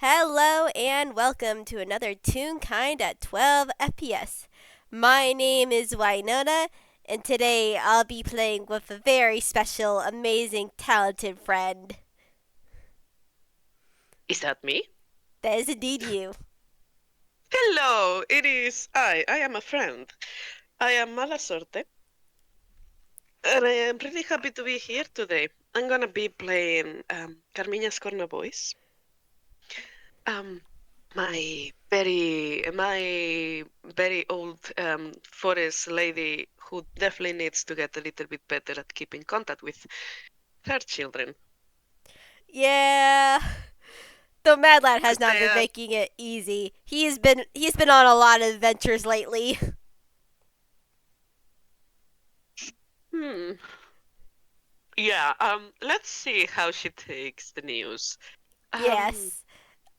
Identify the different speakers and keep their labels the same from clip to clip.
Speaker 1: Hello and welcome to another Toonkind at 12 FPS. My name is Winona, and today I'll be playing with a very special, amazing, talented friend.
Speaker 2: Is that me?
Speaker 1: That is indeed you.
Speaker 2: Hello, it is I. I am a friend. I am Sorte, and I am really happy to be here today. I'm gonna be playing Carmina's Corner Voice. Um, my very old forest lady who definitely needs to get a little bit better at keeping contact with her children.
Speaker 1: Yeah, the Mad Lad has
Speaker 2: 'Cause
Speaker 1: not
Speaker 2: they
Speaker 1: been
Speaker 2: are,
Speaker 1: making it easy. He's been on a lot of adventures lately.
Speaker 2: hmm, yeah. Let's see how she takes the news. Um,
Speaker 1: Yes.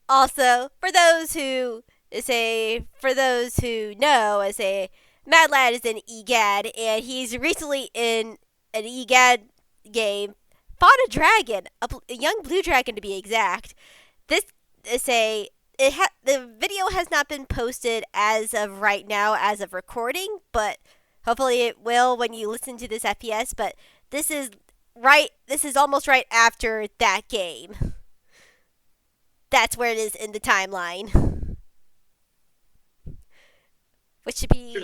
Speaker 1: Also, for those who know, Mad Lad is an EGAD, and he's recently in an EGAD game fought a dragon, a young blue dragon to be exact. This is the video has not been posted as of right now, as of recording, but hopefully it will when you listen to this FPS. But this is This is almost right after that game. That's where it is in the timeline, which should be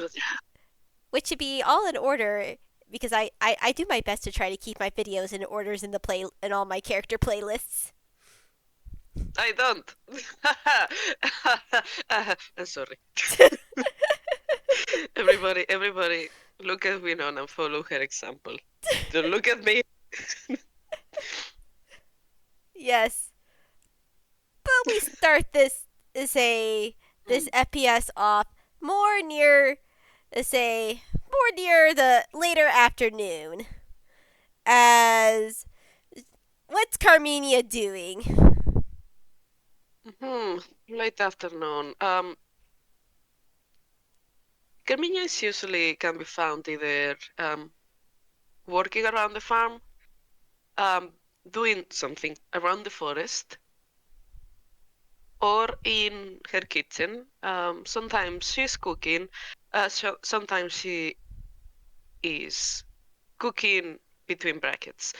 Speaker 1: which should be all in order because I do my best to try to keep my videos in orders in all my character playlists.
Speaker 2: I don't. I'm sorry. Everybody, look at Winona and follow her example. Don't look at me.
Speaker 1: Yes, but we start this FPS off more near more near the later afternoon. As what's Carmina doing?
Speaker 2: Hmm, late afternoon. Convenience usually can be found either working around the farm, um, doing something around the forest, or in her kitchen. Sometimes she's cooking. Sometimes she is cooking between brackets.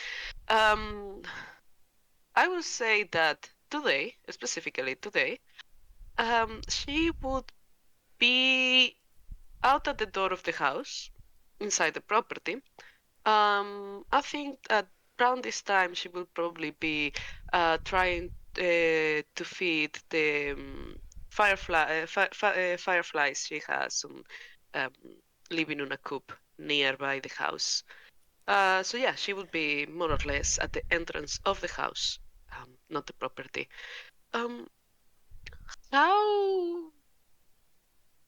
Speaker 2: Um, I would say that today, specifically today, she would be out at the door of the house, inside the property. I think at around this time she will probably be trying to feed the fireflies she has um, living on a coop nearby the house. So yeah, she would be more or less at the entrance of the house, not the property. Um, how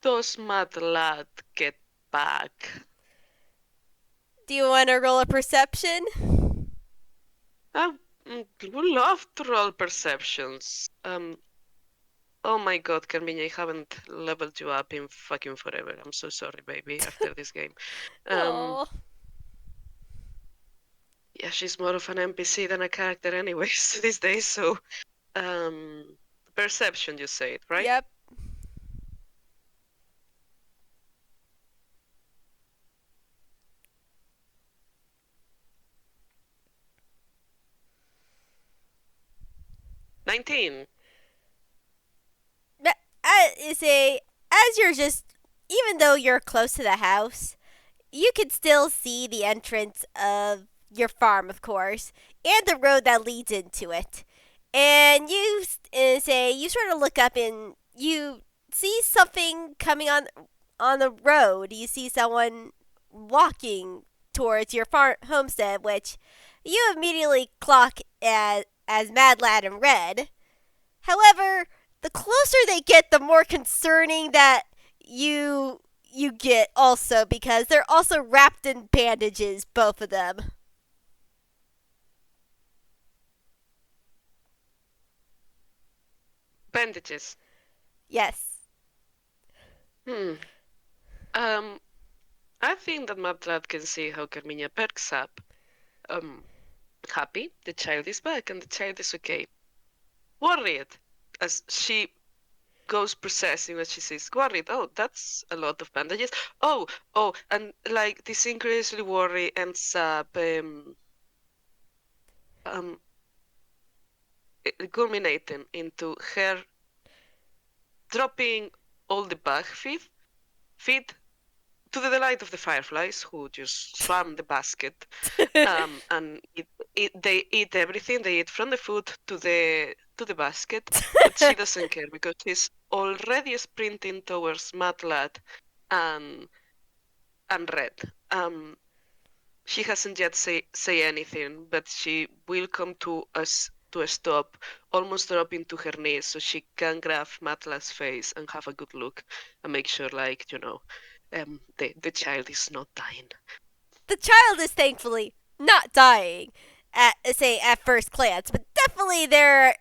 Speaker 2: does Mad Lad get back?
Speaker 1: Do you want to roll a perception?
Speaker 2: I would love to roll perceptions. Oh my god, Carmina, I haven't leveled you up in fucking forever. I'm so sorry, baby, after this game. Um,
Speaker 1: Oh,
Speaker 2: yeah, she's more of an NPC than a character anyways these days, so um perception you say it, right?
Speaker 1: yep.
Speaker 2: 19.
Speaker 1: Is a as you're just even though you're close to the house, you can still see the entrance of your farm, of course, and the road that leads into it. And you sort of look up and you see something coming on the road. You see someone walking towards your homestead, which you immediately clock as Mad Lad in red. However, the closer they get, the more concerning that you get also because they're also wrapped in bandages, both of them.
Speaker 2: Bandages.
Speaker 1: Yes.
Speaker 2: Hmm. Um, I think that Maptrap can see how Carmina perks up. Um, Happy, the child is back and the child is okay. Worried. as she goes processing what she says, worried. Oh, that's a lot of bandages. Oh, oh, and like this increasingly worry ends up um culminating into her dropping all the bag feed to the delight of the fireflies, who just swarm the basket. And they eat everything. They eat from the food to the basket, but she doesn't care because she's already sprinting towards Matlat and Red. She hasn't yet say anything, but she will come to us to a stop, almost dropping to her knees, so she can grab Matla's face and have a good look and make sure, like the child is not dying.
Speaker 1: The child is thankfully not dying at say at first glance, but definitely there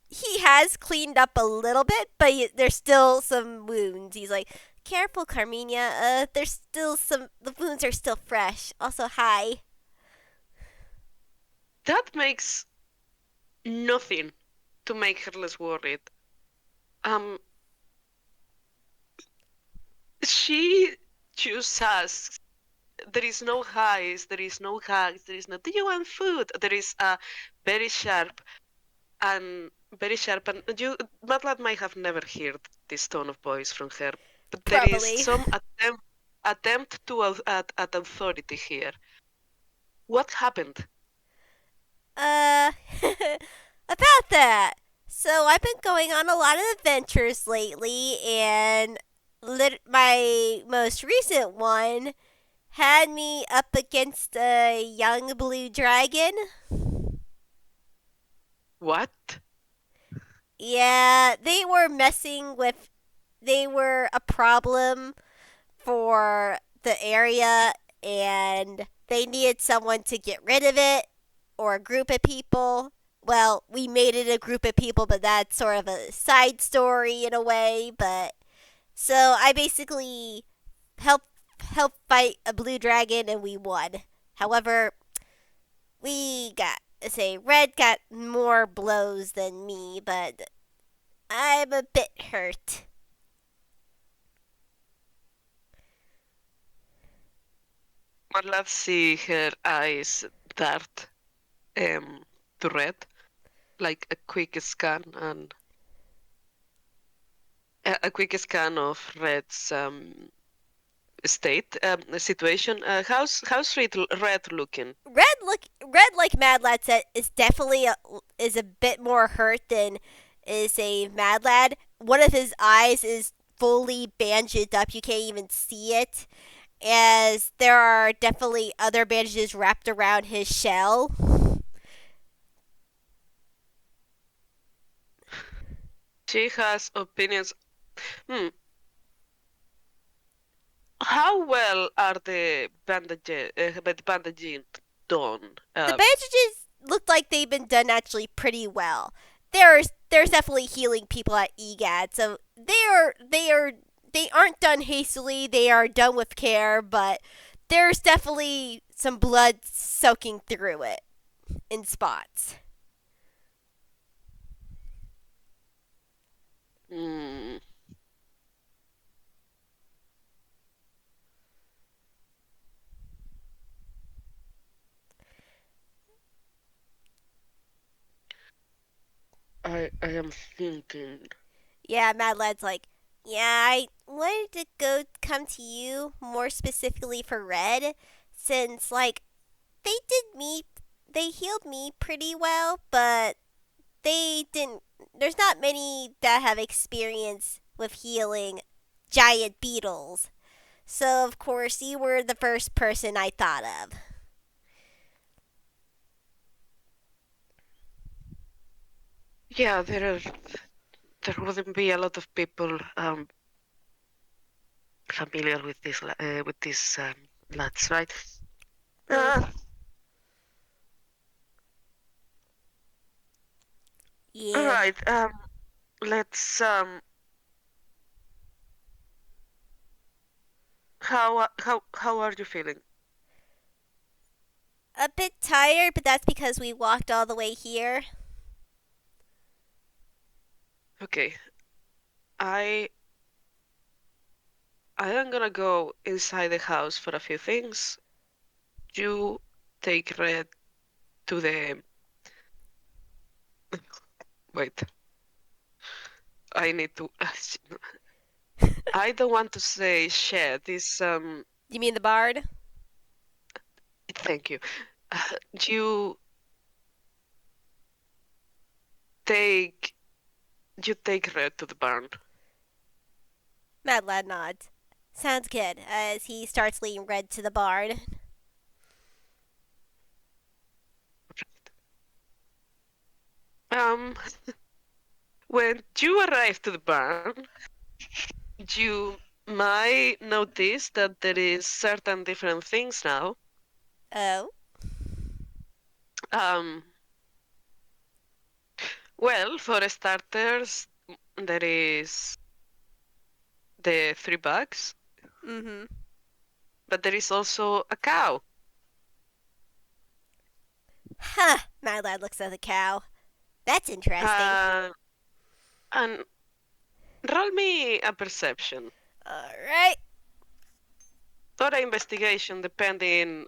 Speaker 1: he has cleaned up a little bit, but there's still some wounds. He's like, "Careful, Carmina. There's still some. The wounds are still fresh. Also, hi."
Speaker 2: That makes nothing to make her less worried. Um, she just asks. There is no highs, there is no hugs, there is no. Do you want food? There is a very sharp and you, Matlab might have never heard this tone of voice from her, but there is
Speaker 1: Probably.
Speaker 2: some attempt to at authority here. What happened?
Speaker 1: Uh, about that. So I've been going on a lot of adventures lately, and my most recent one had me up against a young blue dragon.
Speaker 2: What?
Speaker 1: Yeah, they were messing with. They were a problem for the area, and they needed someone to get rid of it, or a group of people. Well, we made it a group of people, but that's sort of a side story in a way. But so I basically helped fight a blue dragon, and we won. However, we got say Red got more blows than me, but I'm a bit hurt.
Speaker 2: Matlab see her eyes dart to red, like a quick scan and a quick scan of Red's state situation. How's red looking?
Speaker 1: Red, like Mad Lad said, is definitely is a bit more hurt than is a Mad Lad. One of his eyes is fully bandaged up. You can't even see it, as there are definitely other bandages wrapped around his shell.
Speaker 2: She has opinions. Hmm. How well are the bandaging done?
Speaker 1: The bandages look like they've been done actually pretty well. There's definitely healing people at EGAD, so they aren't done hastily. They are done with care, but there's definitely some blood soaking through it in spots.
Speaker 2: Hmm. I am thinking.
Speaker 1: Yeah, Mad Lad's like, yeah, I wanted to come to you more specifically for Red, since like they did me, they healed me pretty well, but they didn't. There's not many that have experience with healing giant beetles. So of course you were the first person I thought of.
Speaker 2: Yeah, there wouldn't be a lot of people familiar with these lads, right?
Speaker 1: Mm,
Speaker 2: Uh, all
Speaker 1: yeah,
Speaker 2: right. Let's how are you feeling?
Speaker 1: a bit tired, but that's because we walked all the way here.
Speaker 2: Okay, I I am gonna go inside the house for a few things. You take Red to the. Wait, I need to. I don't want to say shed. This
Speaker 1: You mean the bard?
Speaker 2: Thank you. You take you take Red to the barn.
Speaker 1: Mad Lad nods. Sounds good, as he starts leading Red to the bard.
Speaker 2: Um, when you arrive to the barn, you might notice that there is certain different things now.
Speaker 1: Oh?
Speaker 2: Um, well, for starters, there is the three bugs,
Speaker 1: Mm-hmm.
Speaker 2: but there is also a cow.
Speaker 1: Huh. Mad Lad looks at the cow. That's interesting.
Speaker 2: Uh, and roll me a perception
Speaker 1: Alright.
Speaker 2: or an investigation, depending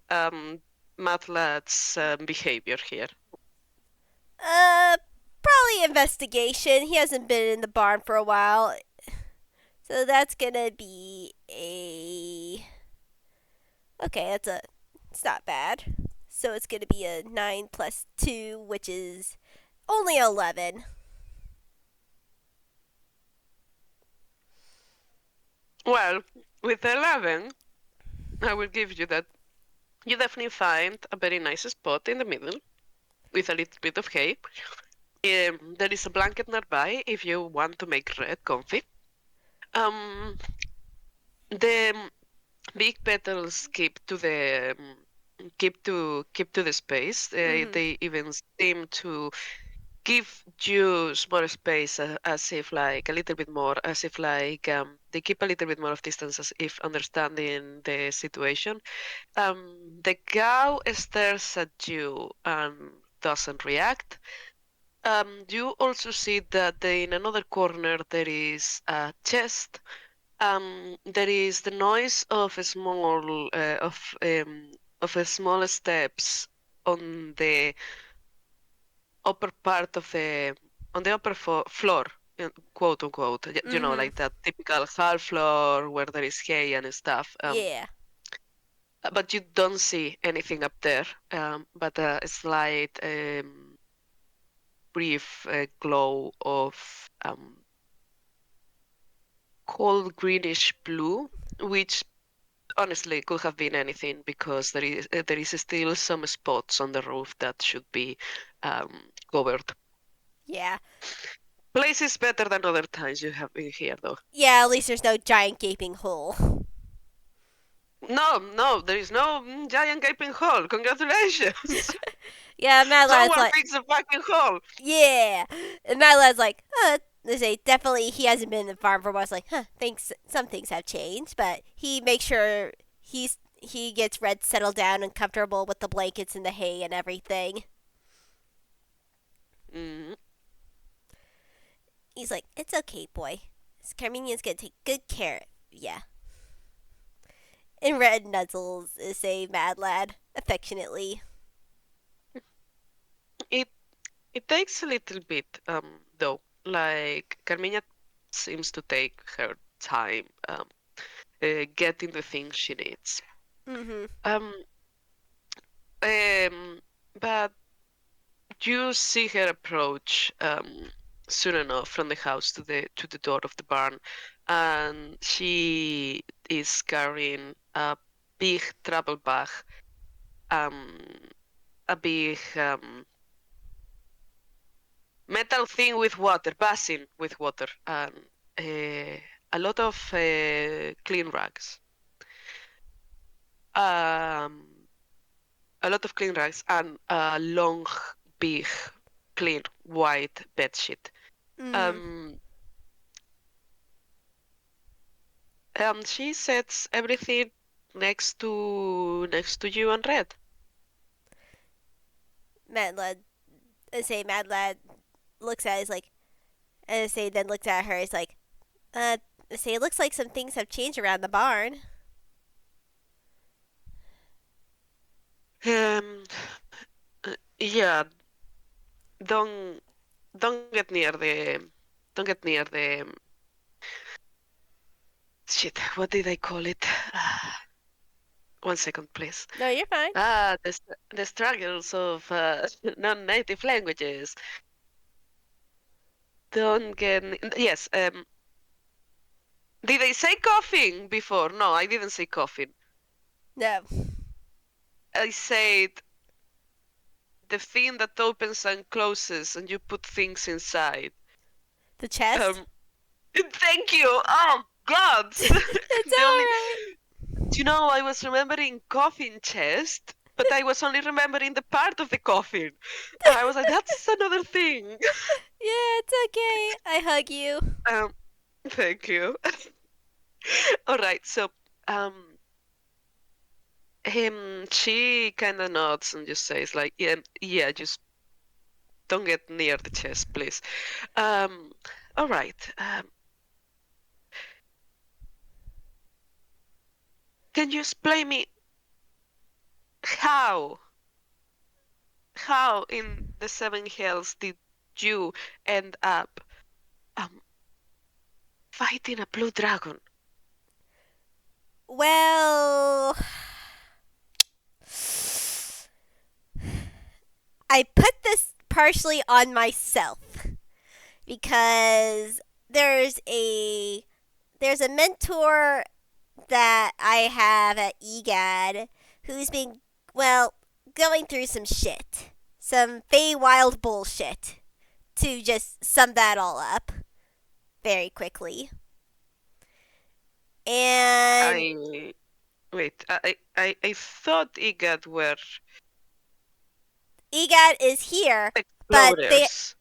Speaker 2: Matlad's behavior here.
Speaker 1: Uh, probably investigation. He hasn't been in the barn for a while. So that's gonna be a. Okay, that's a. It's not bad. So it's gonna be a 9 plus 2, which is only 11.
Speaker 2: Well, with 11, I will give you that you definitely find a very nice spot in the middle with a little bit of hay. There is a blanket nearby if you want to make Red comfy. Um, the big petals keep to the space.
Speaker 1: Mm-hmm.
Speaker 2: They even seem to give you more space, as if like a little bit more, as if like they keep a little bit more of distance, as if understanding the situation. The cow stares at you and doesn't react. You also see that in another corner there is a chest. There is the noise of a small steps on the upper part of the on the upper floor, quote unquote. You know,
Speaker 1: Mm-hmm.
Speaker 2: like that typical hall floor where there is hay and stuff.
Speaker 1: Yeah.
Speaker 2: But you don't see anything up there. But a slight brief glow of cold greenish blue, which honestly could have been anything because there is still some spots on the roof that should be covered.
Speaker 1: Yeah.
Speaker 2: Place is better than other times you have been here, though.
Speaker 1: Yeah, at least there's no giant gaping hole.
Speaker 2: No, no, there is no giant gaping hole. Congratulations!
Speaker 1: Yeah, Mad Lad's
Speaker 2: Someone
Speaker 1: like,
Speaker 2: fixed the fucking hole.
Speaker 1: yeah. And Mad Lad's like, they say definitely he hasn't been in the farm for a while. It's like, things, some things have changed, but he makes sure he gets Red settled down and comfortable with the blankets and the hay and everything.
Speaker 2: Mm,
Speaker 1: He's like, it's okay, boy. Carminia's gonna take good care of ya. And Red nuzzles say Mad Lad affectionately.
Speaker 2: it it takes a little bit, though. Like Carmina seems to take her time getting the things she needs.
Speaker 1: Mm-hmm.
Speaker 2: Um, um, but you see her approach soon enough from the house to the door of the barn, and she is carrying a big travel bag, um, a big metal thing with water, basin with water, and a lot of clean rags. Um, a lot of clean rags and a long, big, clean white bed sheet.
Speaker 1: Mm-hmm.
Speaker 2: Um, she sets everything next to you and Red.
Speaker 1: Mad Lad, Mad Lad looks at it, is like, And say then looked at her. It's like, uh, say it looks like some things have changed around the barn.
Speaker 2: Um, yeah, don't don't get near the don't get near the shit. What did I call it? 1 second, please.
Speaker 1: No, you're fine.
Speaker 2: The struggles of non-native languages. Don't get yes. Did I say coughing before? No, I didn't say coughing.
Speaker 1: No,
Speaker 2: I said the thing that opens and closes, and you put things inside.
Speaker 1: the chest.
Speaker 2: Um, thank you. Oh God,
Speaker 1: It's
Speaker 2: the only.
Speaker 1: alright.
Speaker 2: Do you know, I was remembering coffin chest, but I was only remembering the part of the coffin. I was like, that's another thing.
Speaker 1: Yeah, it's okay. I hug you.
Speaker 2: Um, thank you. All right, so um, she kind of nods and just says like, yeah, yeah, just don't get near the chest, please. Um, all right. Can you explain me how, how in the Seven Hells did you end up um fighting a blue dragon?
Speaker 1: Well, I put this partially on myself because there's a there's a mentor that I have at EGAD who's been, well, going through some shit. Some Feywild bullshit. To just sum that all up very quickly. And
Speaker 2: I wait. I thought IGAD were
Speaker 1: EGAD is here, but
Speaker 2: explorers.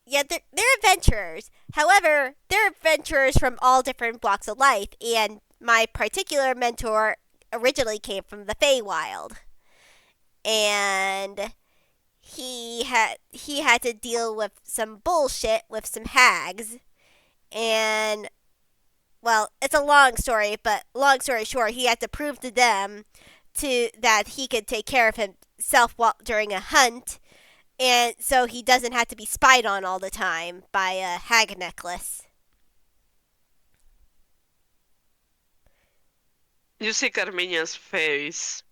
Speaker 1: yeah, they're adventurers. However, they're adventurers from all different walks of life, and my particular mentor originally came from the Feywild. And he had to deal with some bullshit with some hags, and well, it's a long story, but long story short, he had to prove to them to that he could take care of himself while during a hunt, and so he doesn't have to be spied on all the time by a hag necklace.
Speaker 2: You see Carmina's face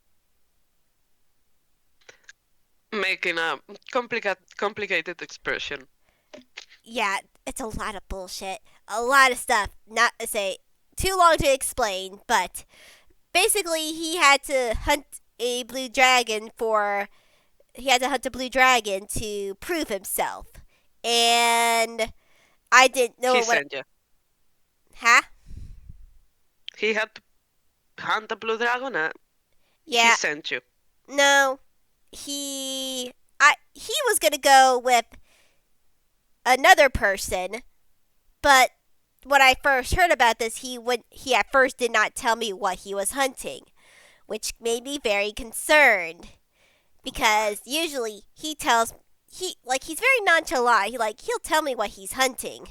Speaker 2: making a complicated expression.
Speaker 1: Yeah, it's a lot of bullshit, a lot of stuff. Not to say too long to explain, but basically he had to hunt a blue dragon to prove himself, and I didn't know
Speaker 2: He
Speaker 1: what.
Speaker 2: sent you.
Speaker 1: Huh?
Speaker 2: He had to hunt a blue dragon. He
Speaker 1: Yeah,
Speaker 2: sent you.
Speaker 1: no, he was gonna go with another person, but when I first heard about this, he at first did not tell me what he was hunting, which made me very concerned because usually he's very nonchalant. He'll tell me what he's hunting.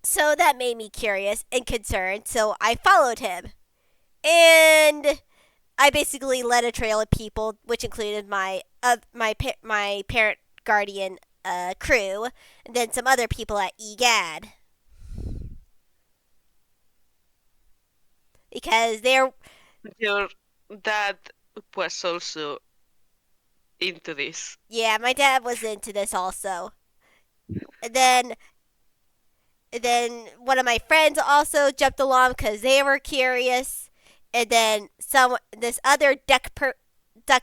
Speaker 1: So that made me curious and concerned, so I followed him. And I basically led a trail of people, which included my parent guardian crew, and then some other people at EGAD because they're
Speaker 2: Your dad was also into this.
Speaker 1: yeah, my dad was into this also. And then one of my friends also jumped along because they were curious. And then this other duck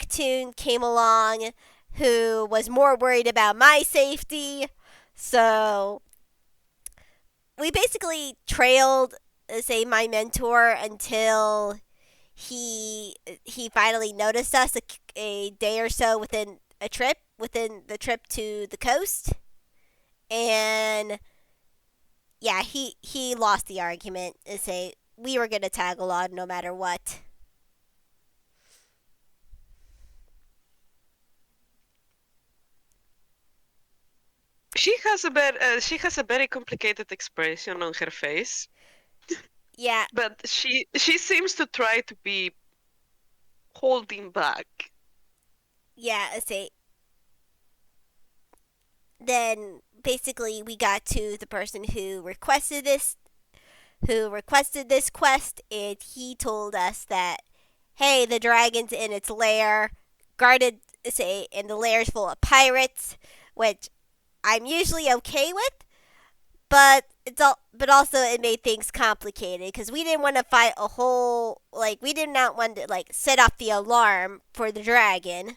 Speaker 1: tune came along who was more worried about my safety. So we basically trailed, say, my mentor until he finally noticed us a day or so within the trip to the coast, and yeah, he lost the argument and say we were gonna tag along no matter what.
Speaker 2: she has a very complicated expression on her face,
Speaker 1: Yeah,
Speaker 2: but she seems to try to be holding back.
Speaker 1: yeah. Let's say then basically we got to the person who requested this quest, and he told us that, hey, the dragon's in its lair, guarded, say, and the lair's full of pirates, which I'm usually okay with, but but also it made things complicated because we didn't want to fight a whole, like, we did not want to, like, set off the alarm for the dragon.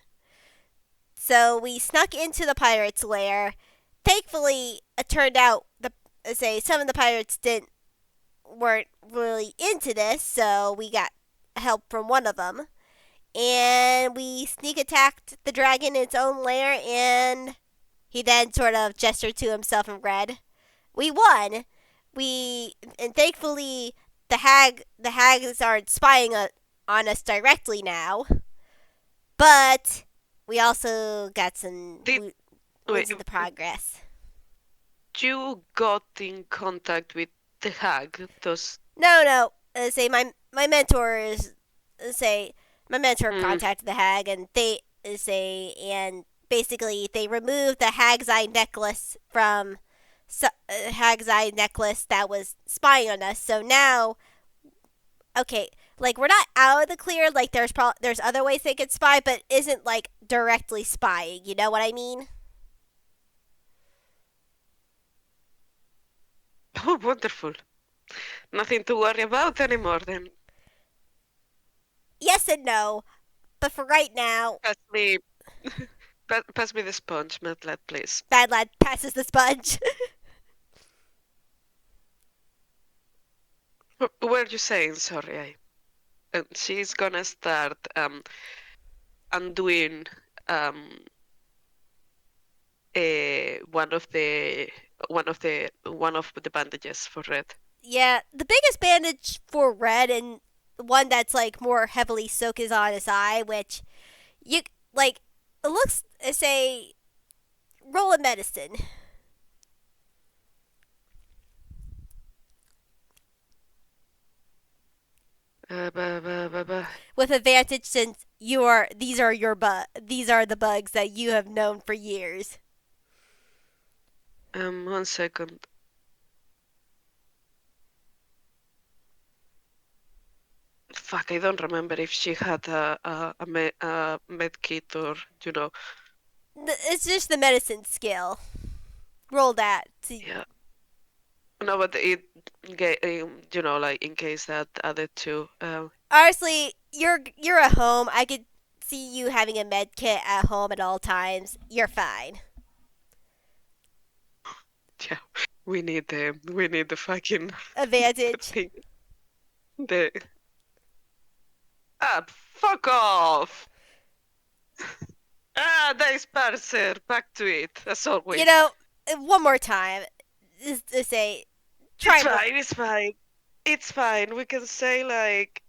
Speaker 1: So we snuck into the pirates' lair. Thankfully, it turned out say some of the pirates didn't weren't really into this, so we got help from one of them. And we sneak attacked the dragon in its own lair, and he then sort of gestured to himself and read, "We won. And thankfully the hags aren't spying on us directly now, but we also got some
Speaker 2: Did
Speaker 1: wins
Speaker 2: wait,
Speaker 1: in the progress."
Speaker 2: you got in contact with the hag? Those
Speaker 1: No, no. Say my mentors say my mentor
Speaker 2: mm,
Speaker 1: contacted the hag, and they say and basically they removed the hag's eye necklace from hag's eye necklace that was spying on us. So now, okay, like we're not out of the clear. Like there's other ways they could spy, but isn't like directly spying. You know what I mean?
Speaker 2: oh, wonderful. Nothing to worry about anymore then.
Speaker 1: Yes and no, but for right now,
Speaker 2: Pass me pass me the sponge, Matlat, please.
Speaker 1: Bad Lad passes the sponge.
Speaker 2: What were you saying? Sorry, she's gonna start undoing um one of the bandages for Red.
Speaker 1: Yeah, the biggest bandage for Red and one that's like more heavily soaked is on his eye, which you like. It looks say roll of medicine
Speaker 2: Ba.
Speaker 1: with advantage since these are the bugs that you have known for years.
Speaker 2: 1 second. Fuck, I don't remember if she had a med kit or
Speaker 1: It's just the medicine skill. Roll that.
Speaker 2: yeah. No, but like in case that added to
Speaker 1: Honestly, you're at home. I could see you having a med kit at home at all times. You're fine.
Speaker 2: yeah. We need the fucking
Speaker 1: Advantage.
Speaker 2: thing. The fuck off. Dice parser, back to it as
Speaker 1: You
Speaker 2: always.
Speaker 1: know, one more time. Just to say, try
Speaker 2: It's
Speaker 1: and roll.
Speaker 2: fine. It's fine. It's fine. We can say like,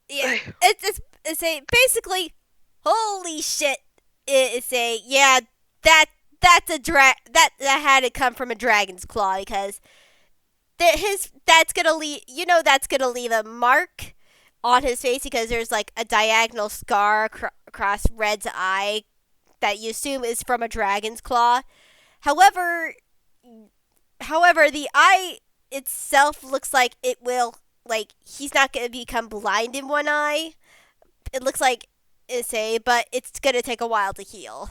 Speaker 1: Yeah, it's a basically, holy shit. It's a yeah that that's a that had to come from a dragon's claw because that's gonna leave that's gonna leave a mark on his face because there's like a diagonal scar across Red's eye that you assume is from a dragon's claw. However, the eye itself looks like it will like he's not gonna become blind in one eye. It looks like say, but it's gonna take a while to heal.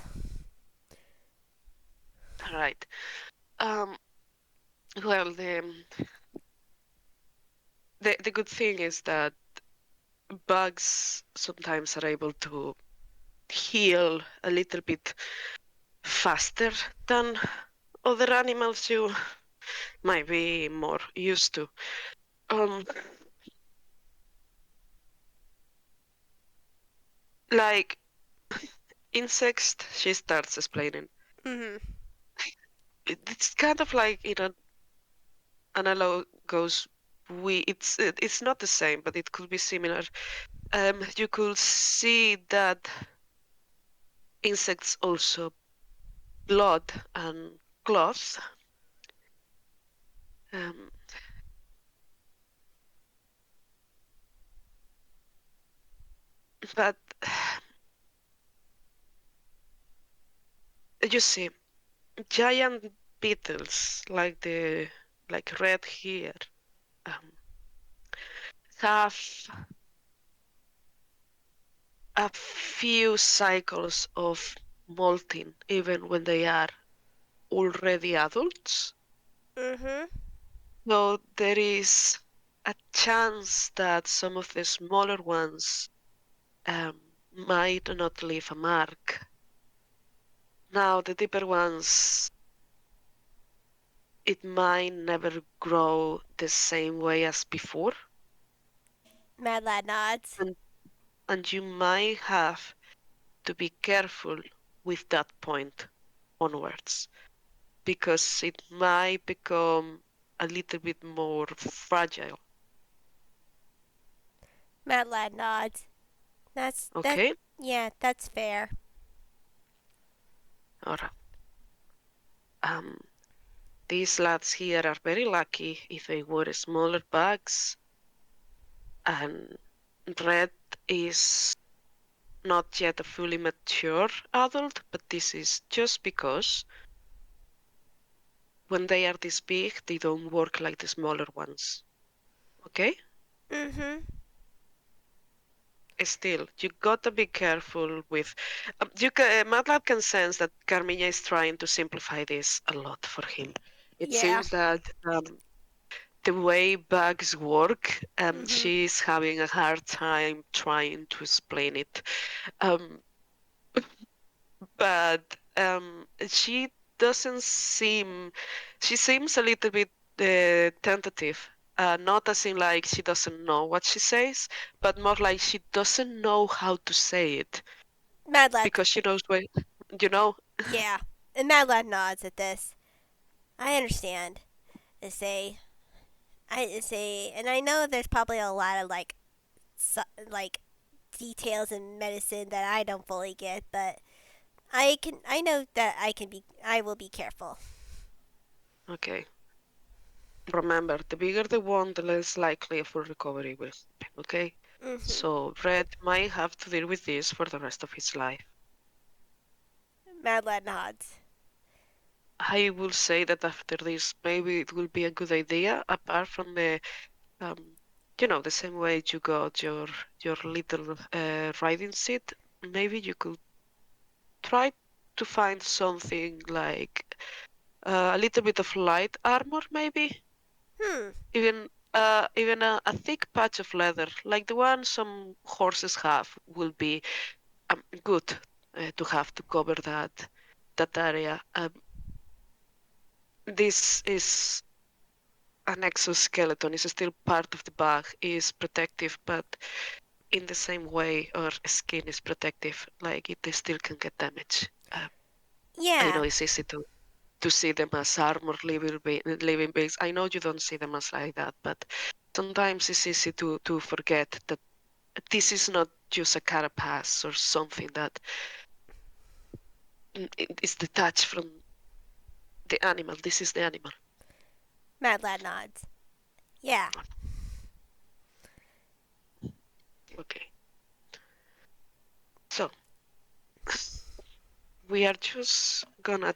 Speaker 2: all right. Um. Well, the good thing is that bugs sometimes are able to heal a little bit faster than other animals you might be more used to. Um, like insects, she starts explaining.
Speaker 1: Mm-hmm.
Speaker 2: It's kind of like in an analogous it's not the same, but it could be similar. You could see that insects also blood and cloth. Um, but you see, giant beetles like red here um, have a few cycles of molting even when they are already adults.
Speaker 1: Mhm.
Speaker 2: So there is a chance that some of the smaller ones might not leave a mark. Now, the deeper ones, it might never grow the same way as before,
Speaker 1: Mad Lad nods.
Speaker 2: and, and you might have to be careful with that point onwards because it might become a little bit more fragile.
Speaker 1: Mad Lad nods. That.
Speaker 2: Okay?
Speaker 1: Yeah, that's fair.
Speaker 2: All right. Um, these lads here are very lucky if they were smaller bugs, and Red is not yet a fully mature adult, but this is just because when they are this big, they don't work like the smaller ones. Okay?
Speaker 1: Mhm.
Speaker 2: Still, you gotta be careful with. MATLAB can sense that Carmina is trying to simplify this a lot for him. It
Speaker 1: Yeah.
Speaker 2: seems that the way bugs work,
Speaker 1: Mhm.
Speaker 2: she's having a hard time trying to explain it. Um, but she doesn't seem, she seems a little bit tentative. Not as in like she doesn't know what she says, but more like she doesn't know how to say it
Speaker 1: Mad Lad.
Speaker 2: because she knows what, you know.
Speaker 1: Yeah. And Mad Lad nods at this. I understand. They say. I say, and I know there's probably a lot of like details in medicine that I don't fully get, but I know that I will be careful.
Speaker 2: Okay. Remember, the bigger the wound, the less likely a full recovery will happen, okay?
Speaker 1: Mhm.
Speaker 2: So Red might have to deal with this for the rest of his life.
Speaker 1: Mad Lad nods.
Speaker 2: I will say that after this, maybe it will be a good idea, apart from the um, the same way you got your little riding seat. Maybe you could try to find something like a little bit of light armor, maybe
Speaker 1: Hmm.
Speaker 2: even a thick patch of leather, like the one some horses have, will be good to have to cover that area. This is an exoskeleton. It's still part of the bag. Is protective, but in the same way our skin is protective, like it still can get damaged. I
Speaker 1: Yeah.
Speaker 2: know it's easy to see them as armor living beings. I know you don't see them as like that, but sometimes it's easy to forget that this is not just a carapace or something that is detached from the animal. This is the animal.
Speaker 1: Mad Lad nods. Yeah.
Speaker 2: Okay, so we are just gonna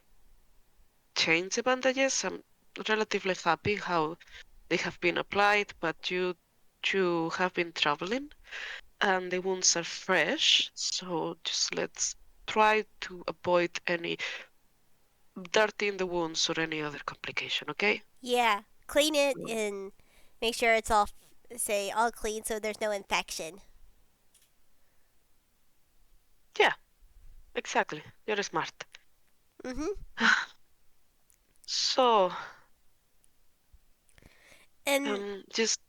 Speaker 2: change the bandages. I'm relatively happy how they have been applied, but you have been traveling and the wounds are fresh, so just let's try to avoid any dirt in the wounds or any other complication, okay?
Speaker 1: Yeah. Clean it
Speaker 2: Mm.
Speaker 1: and make sure it's all all clean so there's no infection.
Speaker 2: Yeah, exactly. You're smart.
Speaker 1: Mhm.
Speaker 2: So,
Speaker 1: And
Speaker 2: just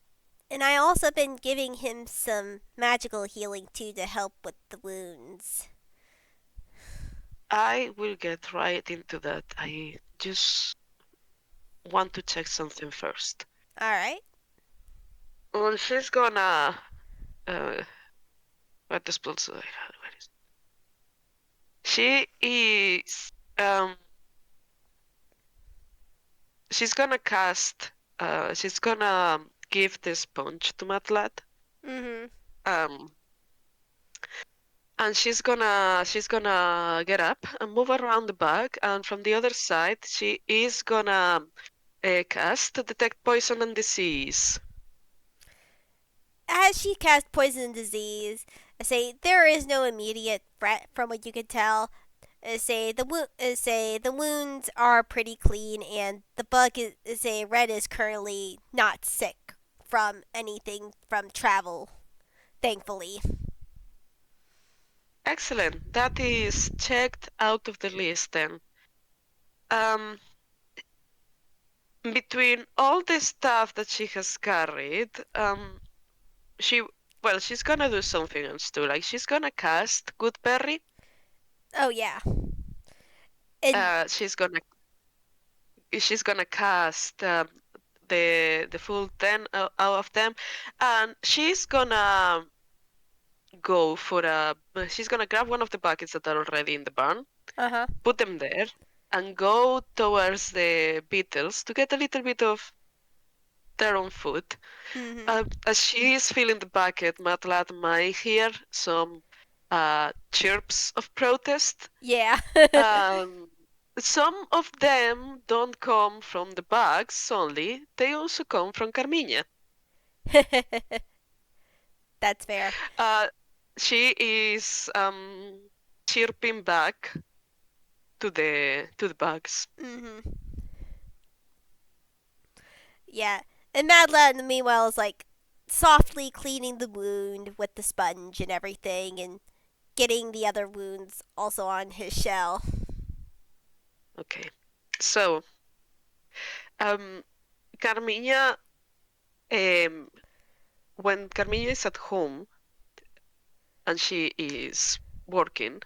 Speaker 1: I also been giving him some magical healing too to help with the wounds.
Speaker 2: I will get right into that. I just want to check something first.
Speaker 1: All right.
Speaker 2: Well, she's gonna what the spell say? She is she's gonna cast. She's gonna give the sponge to Matlat.
Speaker 1: Mhm.
Speaker 2: Um, and she's gonna get up and move around the bag. And from the other side, she is gonna cast to detect poison and disease.
Speaker 1: As she casts poison and disease, I say there is no immediate threat from what you can tell. Say the wounds are pretty clean, and the bug is say red is currently not sick from anything from travel. Thankfully.
Speaker 2: Excellent. That is checked out of the list then. Um, Between all the stuff that she has carried, she well, she's gonna do something else too. Like she's gonna cast Goodberry.
Speaker 1: Oh yeah, and
Speaker 2: Uh, she's gonna she's gonna cast the full 10 out of them, and she's gonna go for a. She's gonna grab one of the buckets that are already in the barn,
Speaker 1: uh huh.
Speaker 2: put them there, and go towards the beetles to get a little bit of their own food.
Speaker 1: Mhm.
Speaker 2: As she is filling the bucket, Matlat might hear some chirps of protest.
Speaker 1: Yeah.
Speaker 2: Um, some of them don't come from the bags only, they also come from Carmina.
Speaker 1: That's fair.
Speaker 2: Uh, she is chirping back to the bugs.
Speaker 1: Mhm. Yeah. And Madeline, meanwhile, is like softly cleaning the wound with the sponge and everything, and getting the other wounds also on his shell.
Speaker 2: Okay. So, um, Carmina, um, when Carmina is at home and she is working,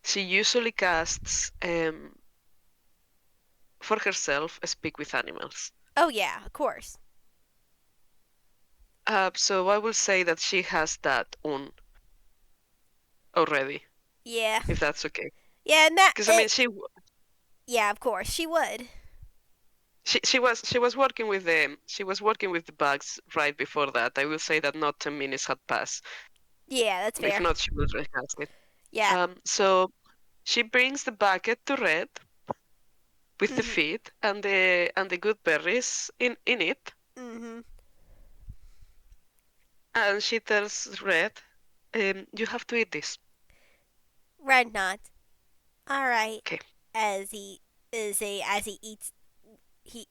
Speaker 2: she usually casts for herself speak with animals.
Speaker 1: Oh yeah, of course.
Speaker 2: So I will say that she has that on already,
Speaker 1: Yeah.
Speaker 2: if that's okay.
Speaker 1: Yeah, and that
Speaker 2: Because I mean,
Speaker 1: it. Yeah, of course she would.
Speaker 2: she was working with the bugs right before that. I will say that not 10 minutes had passed.
Speaker 1: Yeah, that's
Speaker 2: If
Speaker 1: fair.
Speaker 2: not, she would recast it.
Speaker 1: Yeah.
Speaker 2: So she brings the bucket to Red with the
Speaker 1: Mhm.
Speaker 2: feed and the good berries in it,
Speaker 1: Mhm.
Speaker 2: and she tells Red, "You have to eat this."
Speaker 1: Red nods. All right.
Speaker 2: Okay.
Speaker 1: As he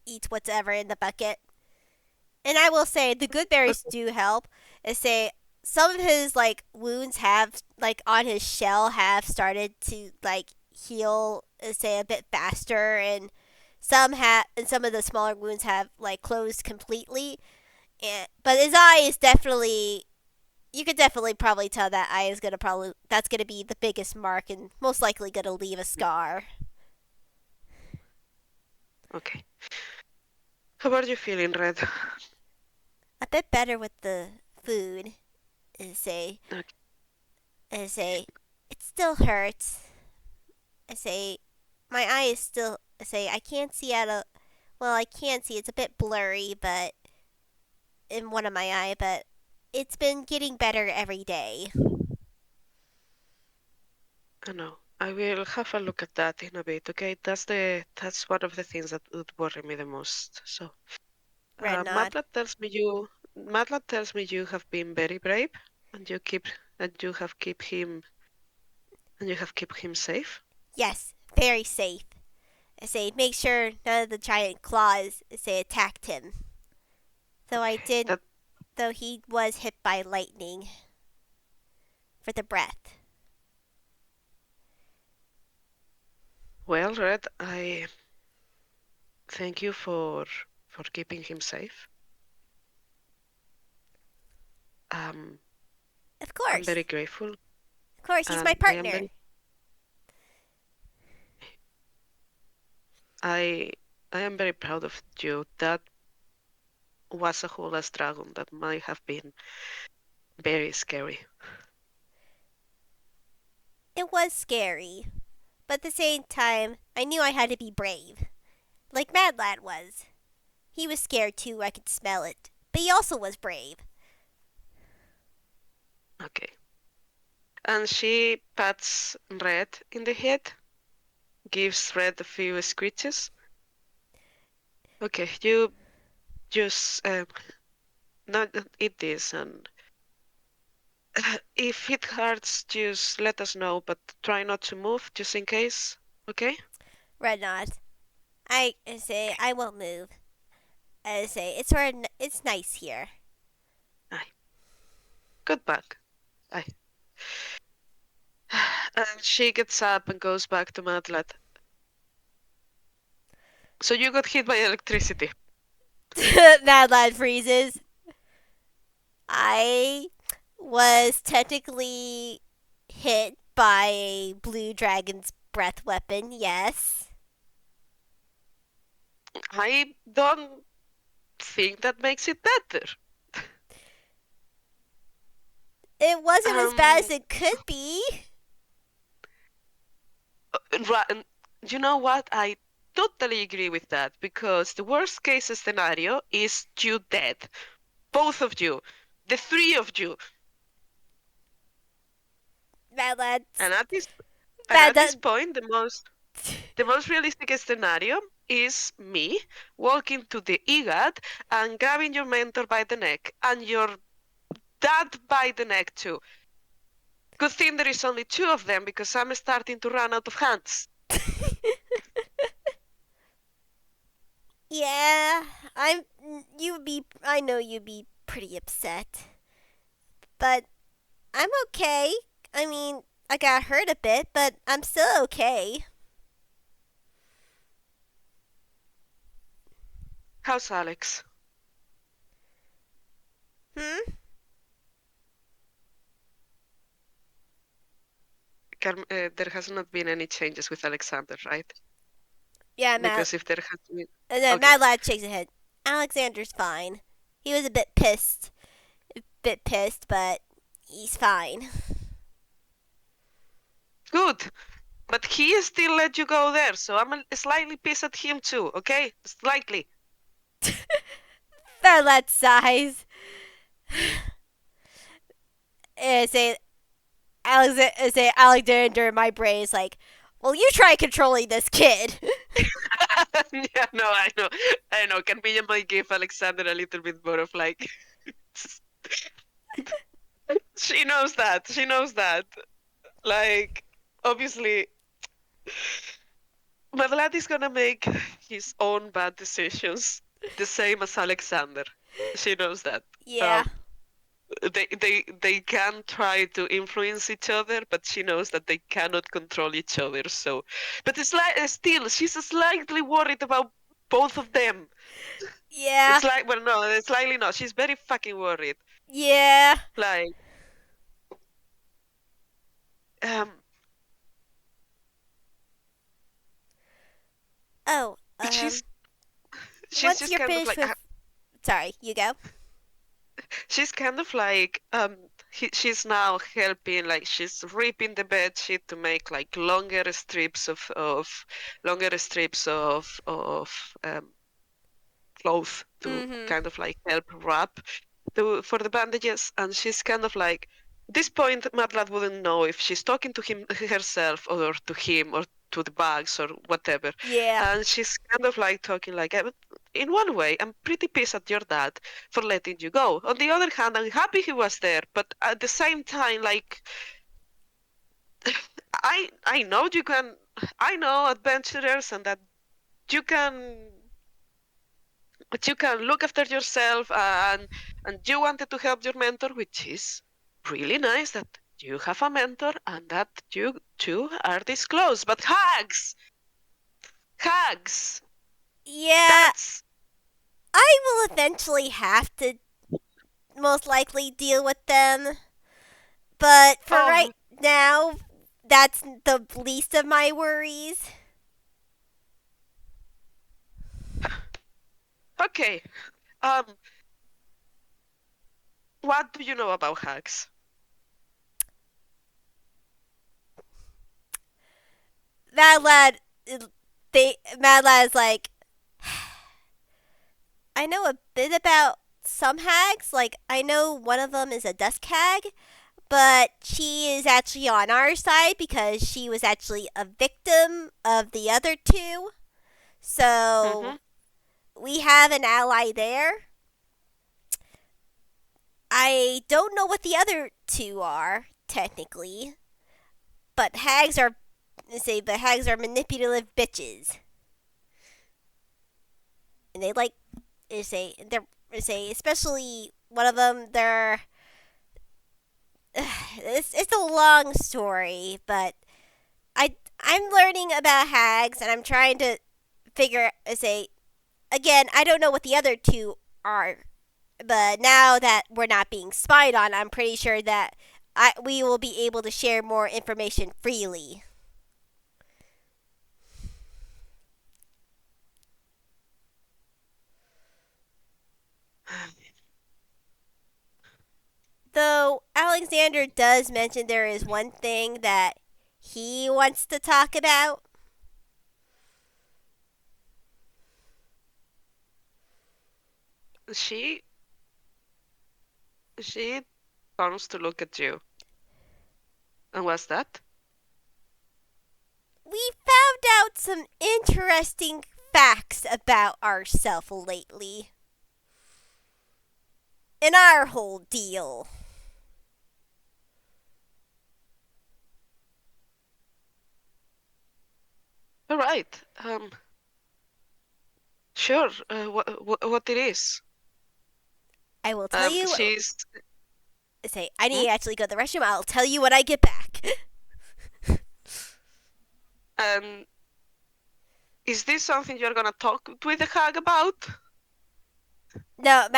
Speaker 1: eats whatever in the bucket. And I will say the good berries
Speaker 2: Okay.
Speaker 1: do help. I say some of his like wounds have like on his shell have started to like heal say a bit faster, and some of the smaller wounds have like closed completely. And but his eye is definitely, you could definitely probably tell that eye is gonna probably that's gonna be the biggest mark and most likely gonna leave a scar.
Speaker 2: Okay. How are you feeling, Red?
Speaker 1: A bit better with the food. I say
Speaker 2: Okay.
Speaker 1: I say it still hurts. I say my eye is still. I say I can't see out of. Well, I can see. It's a bit blurry, but in one of my eye, but it's been getting better every day.
Speaker 2: I know. I will have a look at that in a bit. Okay, that's one of the things that would worry me the most. So,
Speaker 1: Red nod.
Speaker 2: Matlat tells me you have been very brave, and you have keep him safe.
Speaker 1: Yes, very safe. I say make sure none of the giant claws say attacked him. Though I
Speaker 2: Okay.
Speaker 1: did,
Speaker 2: That
Speaker 1: though he was hit by lightning for the breath.
Speaker 2: well, Red. I thank you for keeping him safe. Um,
Speaker 1: Of
Speaker 2: I'm
Speaker 1: course,
Speaker 2: very grateful,
Speaker 1: of course, he's my
Speaker 2: and I am
Speaker 1: partner.
Speaker 2: very I I am very proud of you. That was a whole ass dragon that might have been very scary.
Speaker 1: It was scary, but at the same time, I knew I had to be brave. like Mad Lad was. He was scared too, I could smell it. But he also was brave.
Speaker 2: Okay. And she pats Red in the head, gives Red a few screeches. Okay, you just not eat this, and if it hurts, just let us know, but try not to move, just in case. Okay?
Speaker 1: Red nods. I say I won't move. I say it's nice here.
Speaker 2: Aye. Good back. Aye. And she gets up and goes back to Matlat. So you got hit by electricity.
Speaker 1: Mad Lad freezes. I was technically hit by a blue dragon's breath weapon, yes.
Speaker 2: I don't think that makes it better.
Speaker 1: It wasn't as bad as
Speaker 2: Um,
Speaker 1: it could be.
Speaker 2: right, you know what? I totally agree with that because the worst case scenario is you dead. Both of you. The three of you.
Speaker 1: Mad Lad's.
Speaker 2: And at this and
Speaker 1: Mad
Speaker 2: at this
Speaker 1: Lad.
Speaker 2: point the most realistic scenario is me walking to the IGAD and grabbing your mentor by the neck and your dad by the neck too. Good thing there is only two of them because I'm starting to run out of hands.
Speaker 1: Yeah, I'm. You'd be. I know you'd be pretty upset, but I'm okay. I mean, I got hurt a bit, but I'm still okay.
Speaker 2: How's Alex?
Speaker 1: Hmm.
Speaker 2: There has not been any changes with Alexander, right?
Speaker 1: Yeah, Mad.
Speaker 2: Because if there has been.
Speaker 1: And then
Speaker 2: Okay,
Speaker 1: Mad Lad shakes his head. Alexander's fine. He was a bit pissed, but he's fine.
Speaker 2: good. But he still let you go there, so I'm slightly pissed at him too, okay? Slightly.
Speaker 1: Mad Lad sighs. And say Alexander in my brain is like, well, you try controlling this kid.
Speaker 2: Yeah, no, I know. I know. Carmina might give Alexander a little bit more of like. She knows that. She knows that. Like, obviously, Vlad is gonna make his own bad decisions, the same as Alexander. She knows that.
Speaker 1: Yeah.
Speaker 2: Um, they can try to influence each other, but she knows that they cannot control each other. So, but it's like still, she's slightly worried about both of them.
Speaker 1: Yeah.
Speaker 2: It's like, well, no, it's slightly not. She's very fucking worried.
Speaker 1: Yeah.
Speaker 2: Like, um,
Speaker 1: Oh,
Speaker 2: she's she's
Speaker 1: once
Speaker 2: just
Speaker 1: you're
Speaker 2: kind of
Speaker 1: finished
Speaker 2: like
Speaker 1: with. Sorry, you go.
Speaker 2: she's kind of like she's now helping, like she's ripping the bed sheet to make like longer strips of cloth to
Speaker 1: Mm hmm.
Speaker 2: kind of like help wrap for the bandages, and she's kind of like at this point Matlad wouldn't know if she's talking to him herself or to him or to the bags or whatever,
Speaker 1: Yeah.
Speaker 2: and she's kind of like talking like, in one way I'm pretty pissed at your dad for letting you go. On the other hand, I'm happy he was there, but at the same time, like, I know you can, I know adventurers and that you can, but you can look after yourself, and you wanted to help your mentor, which is really nice that you have a mentor and that you two are this close. But hugs,
Speaker 1: Yeah.
Speaker 2: that's
Speaker 1: I will eventually have to most likely deal with them. But for right
Speaker 2: oh,
Speaker 1: now, that's the least of my worries.
Speaker 2: okay. Um, what do you know about hugs?
Speaker 1: Mad Lad, Mad Lad is like, I know a bit about some hags. Like, I know one of them is a dusk hag, but she is actually on our side because she was actually a victim of the other two. So
Speaker 2: Mm-hmm.
Speaker 1: we have an ally there. I don't know what the other two are technically, but hags are manipulative bitches, and they like say especially one of them. It's a long story, but I'm learning about hags, and I'm trying to figure say again. I don't know what the other two are, but now that we're not being spied on, I'm pretty sure that we will be able to share more information freely. Though Alexander does mention there is one thing that he wants to talk about.
Speaker 2: She she turns to look at you. And what's that?
Speaker 1: We found out some interesting facts about ourselves lately in our whole deal.
Speaker 2: All right. Sure. What it is?
Speaker 1: I will tell you.
Speaker 2: She's.
Speaker 1: Say, I
Speaker 2: Hmm?
Speaker 1: need to actually go to the restroom. I'll tell you when I get back.
Speaker 2: And is this something you're gonna talk with the hag about?
Speaker 1: No,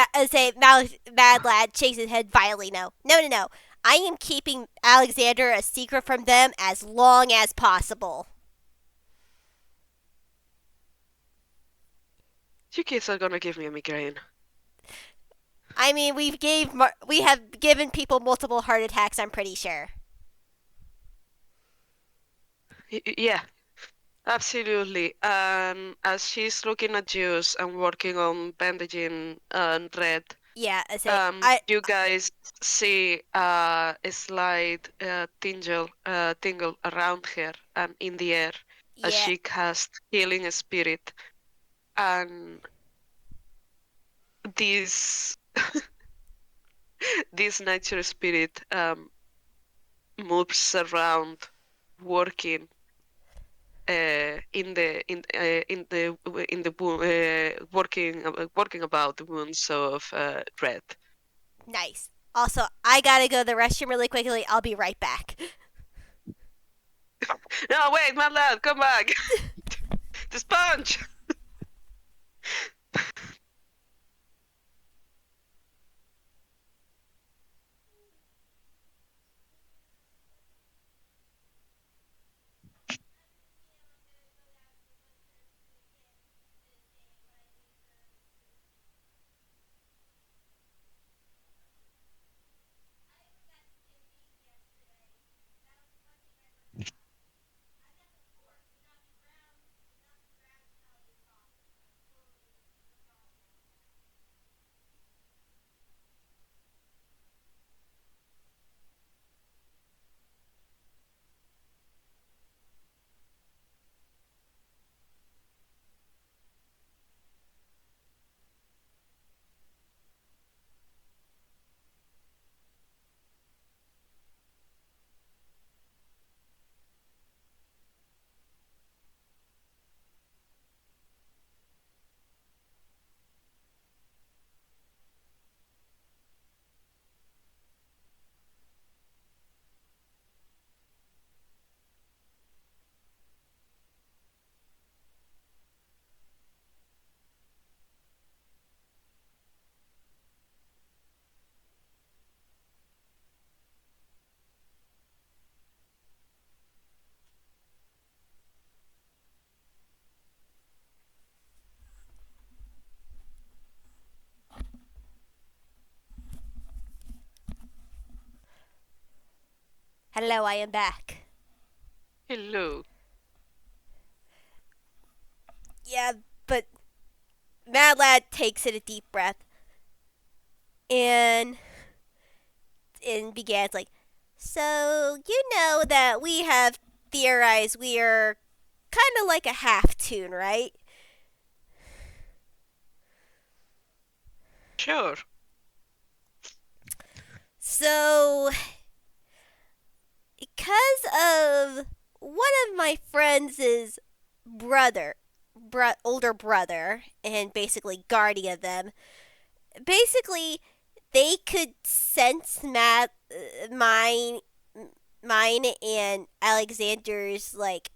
Speaker 1: Mad Lad shakes his head violently. No, no, no, no. I am keeping Alexander a secret from them as long as possible.
Speaker 2: You kids are gonna give me a migraine.
Speaker 1: I mean, we have given people multiple heart attacks. I'm pretty sure.
Speaker 2: Yeah, absolutely. And as she's looking at Juice and working on bandaging Red,
Speaker 1: Yeah,
Speaker 2: you guys see a slight tingle around her and in the air as
Speaker 1: yeah,
Speaker 2: she casts healing spirit, and this this nature spirit moves around, working in the working about the wounds of Red.
Speaker 1: nice. Also, I gotta go to the restroom really quickly. I'll be right back.
Speaker 2: No, wait, my lad, come back. The sponge.
Speaker 1: Hello, I am back.
Speaker 2: Hello.
Speaker 1: Yeah, but Mad Lad takes in a deep breath and begins like, so you know that we have theorized we are kind of like a half tune, right?
Speaker 2: Sure.
Speaker 1: So because of one of my friends' brother, older brother, and basically guardian of them, basically they could sense mine, mine and Alexander's like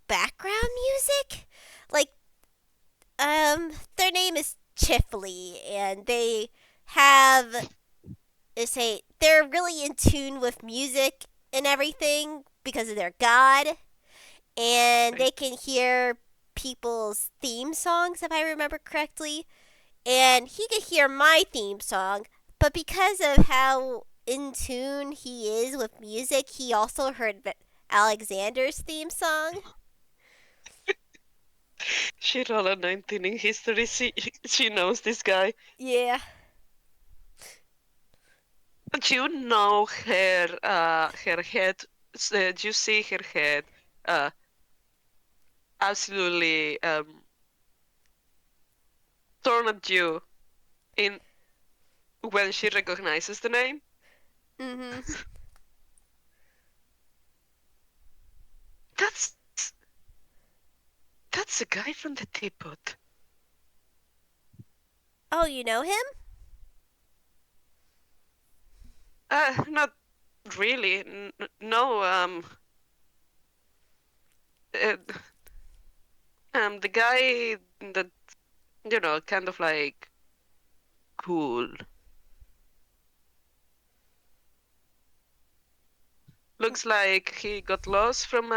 Speaker 1: background music. Like their name is Chifley, and they have say they're really in tune with music and everything because of their god, and
Speaker 2: Right.
Speaker 1: they can hear people's theme songs if I remember correctly. And he could hear my theme song, but because of how in tune he is with music, he also heard Alexander's theme song.
Speaker 2: She rolled a 19 in history. She knows this guy.
Speaker 1: Yeah,
Speaker 2: But you know her head. You see her head uh, absolutely turn at you in when she recognizes the name.
Speaker 1: mhm.
Speaker 2: That's that's the guy from the teapot.
Speaker 1: Oh, you know him?
Speaker 2: Not really. No. Uh, the guy that kind of like cool. Looks like he got lost from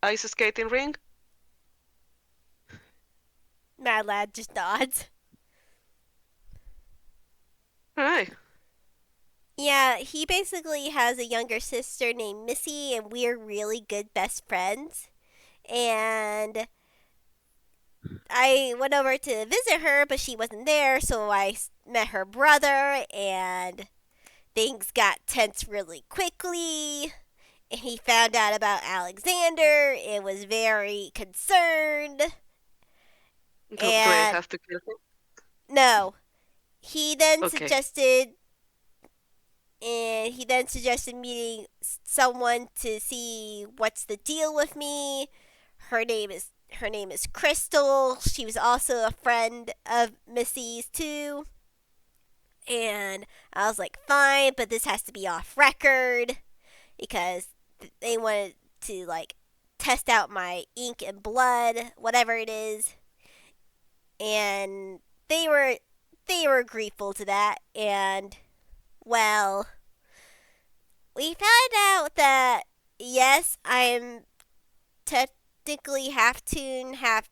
Speaker 2: ice skating ring.
Speaker 1: Mad Lad just nods.
Speaker 2: Right.
Speaker 1: Yeah, he basically has a younger sister named Missy, and we're really good best friends. And I went over to visit her, but she wasn't there, so I met her brother, and things got tense really quickly. And he found out about Alexander and was very concerned.
Speaker 2: Do I
Speaker 1: And
Speaker 2: have to kill him?
Speaker 1: no, he then
Speaker 2: Okay.
Speaker 1: suggested meeting someone to see what's the deal with me. Her name is Crystal. She was also a friend of Missy's too. And I was like, fine, but this has to be off record because they wanted to test out my ink and blood, whatever it is, and they were grateful to that. And well, we found out that yes, I'm technically half tune, half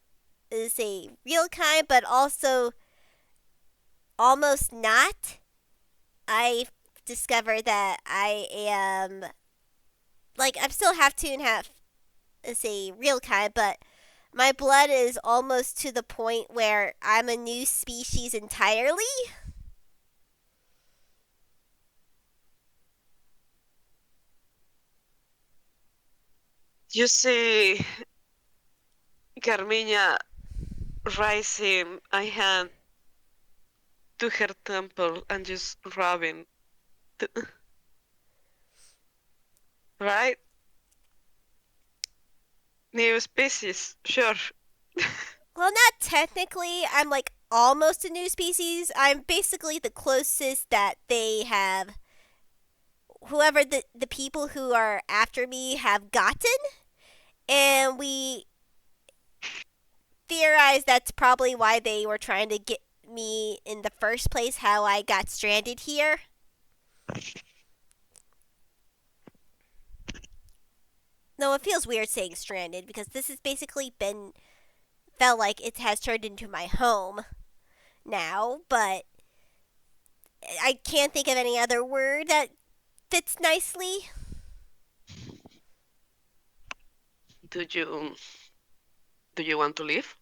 Speaker 1: is a real kind, but also almost not. I discovered that I am I'm still half tune, half is a real kind, but my blood is almost to the point where I'm a new species entirely.
Speaker 2: You see Carmina raising a hand to her temple and just rubbing. Right? New species, sure.
Speaker 1: Well, not technically. I'm almost a new species. I'm basically the closest that they have, whoever the people who are after me have gotten. And we theorize that's probably why they were trying to get me in the first place, how I got stranded here. No, it feels weird saying stranded because this has basically been felt like it has turned into my home now, but I can't think of any other word that fits nicely.
Speaker 2: Do you do you want to leave?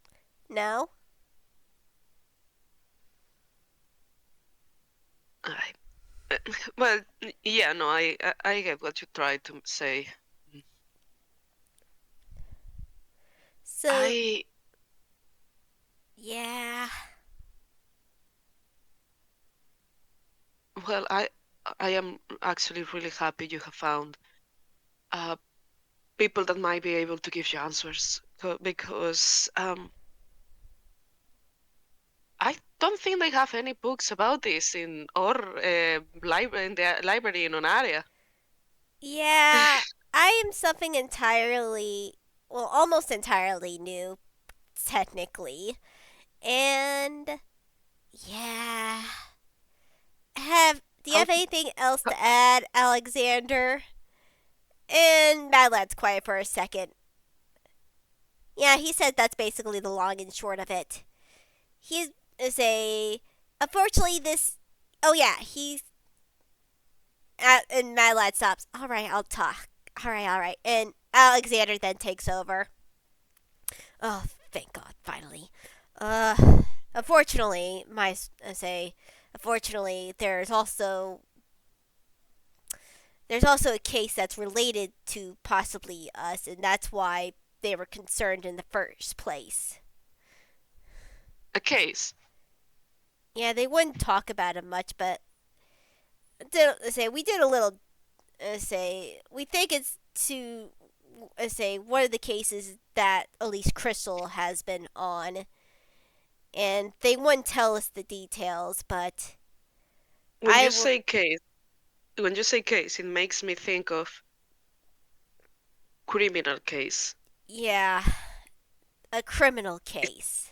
Speaker 1: No?
Speaker 2: I, well, yeah, no, I get what you try to say.
Speaker 1: So,
Speaker 2: I
Speaker 1: yeah.
Speaker 2: well, I am actually really happy you have found uh people that might be able to give you answers because I don't think they have any books about this in or library in the library in Onaria.
Speaker 1: Yeah, I am something entirely, well, almost entirely new, technically. And, yeah. Do you
Speaker 2: How
Speaker 1: have anything else to add, Alexander? And Mad Lad's quiet for a second. Yeah, he said that's basically the long and short of it. He's a. Unfortunately, this. Oh, yeah, he's. And Mad Lad stops. Alright, I'll talk. Alright. And Alexander then takes over. Oh, thank God, finally. Unfortunately, unfortunately, there's also a case that's related to possibly us, and that's why they were concerned in the first place.
Speaker 2: a case?
Speaker 1: Yeah, they wouldn't talk about it much, but we did a little. We think it's to one of the cases that at least Crystal has been on, and they wouldn't tell us the details, but
Speaker 2: When
Speaker 1: I
Speaker 2: you
Speaker 1: will.
Speaker 2: say case, when you say case, it makes me think of criminal case.
Speaker 1: Yeah, a criminal case.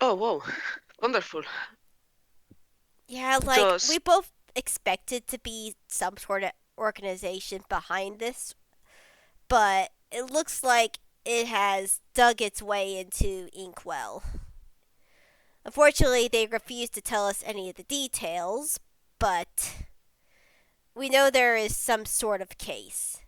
Speaker 2: Oh, whoa, wonderful.
Speaker 1: Yeah, like we
Speaker 2: Does
Speaker 1: both expected to be some sort of organization behind this, but it looks like it has dug its way into Inkwell. Unfortunately, they refuse to tell us any of the details, but we know there is some sort of case.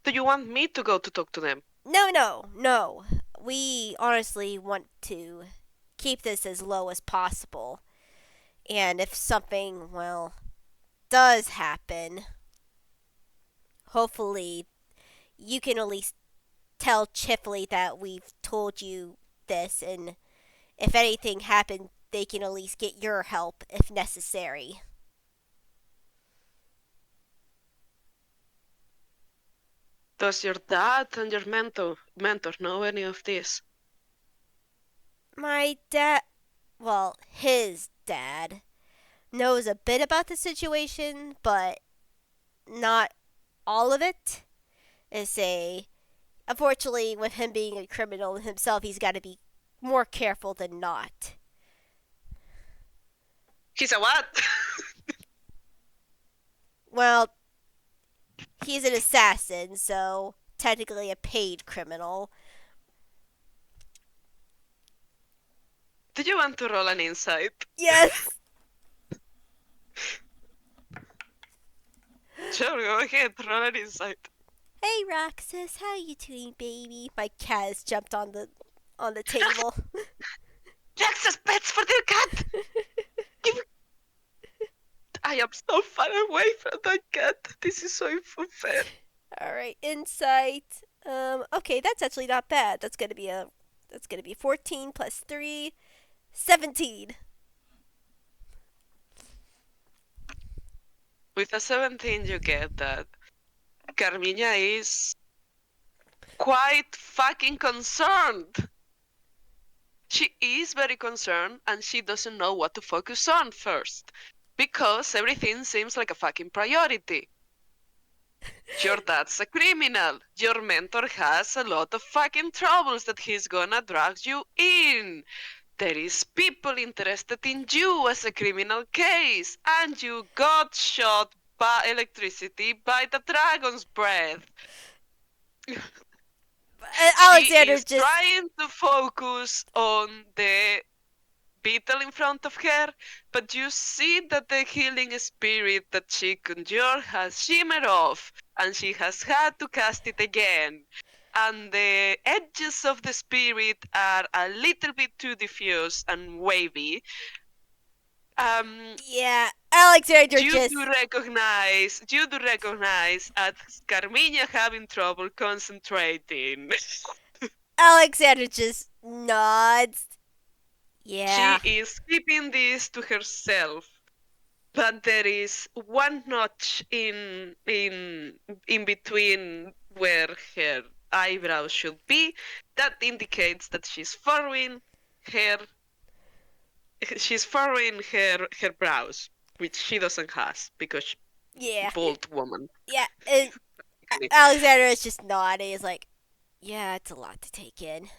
Speaker 2: do you want me to go to talk to them?
Speaker 1: No. We honestly want to keep this as low as possible. And if something, well, does happen, hopefully you can at least tell Chipley that we've told you this, and if anything happened, they can at least get your help if necessary.
Speaker 2: Does your dad and your mentor know any of this?
Speaker 1: My dad, well, his dad, knows a bit about the situation, but not all of it. It's a Unfortunately, with him being a criminal himself, he's got to be more careful than not.
Speaker 2: He's a what?
Speaker 1: Well, he's an assassin, so technically a paid criminal.
Speaker 2: Do you want to roll an insight?
Speaker 1: Yes.
Speaker 2: Sure, go ahead, roll an insight.
Speaker 1: Hey Roxas, how you doing, baby? My cat has jumped on the table.
Speaker 2: Jax's pets for their cat! I am so far away from that cat. This is so unfair.
Speaker 1: All right, insight. Okay, that's actually not bad. That's gonna be 14 plus 3, 17.
Speaker 2: With a 17, you get that Carmina is quite fucking concerned. She is very concerned and she doesn't know what to focus on first because everything seems like a fucking priority. Your dad's a criminal. Your mentor has a lot of fucking troubles that he's gonna drag you in. There is people interested in you as a criminal case, and you got shot by electricity by the dragon's breath. She
Speaker 1: Alexander
Speaker 2: is
Speaker 1: just
Speaker 2: trying to focus on the beetle in front of her, but you see that the healing spirit that she conjured has shimmered off, and she has had to cast it again. And the edges of the spirit are a little bit too diffuse and wavy. Um,
Speaker 1: Yeah, Alexander
Speaker 2: you
Speaker 1: just
Speaker 2: do recognize as Carmina having trouble concentrating.
Speaker 1: Alexander just nods.
Speaker 2: She
Speaker 1: Yeah.
Speaker 2: is keeping this to herself, but there is one notch in between where her eyebrows should be that indicates that her she's furrowing her brows, which she doesn't has because
Speaker 1: Yeah.
Speaker 2: bald woman.
Speaker 1: Yeah. And Alexander is just nodding. He's like, yeah, it's a lot to take in.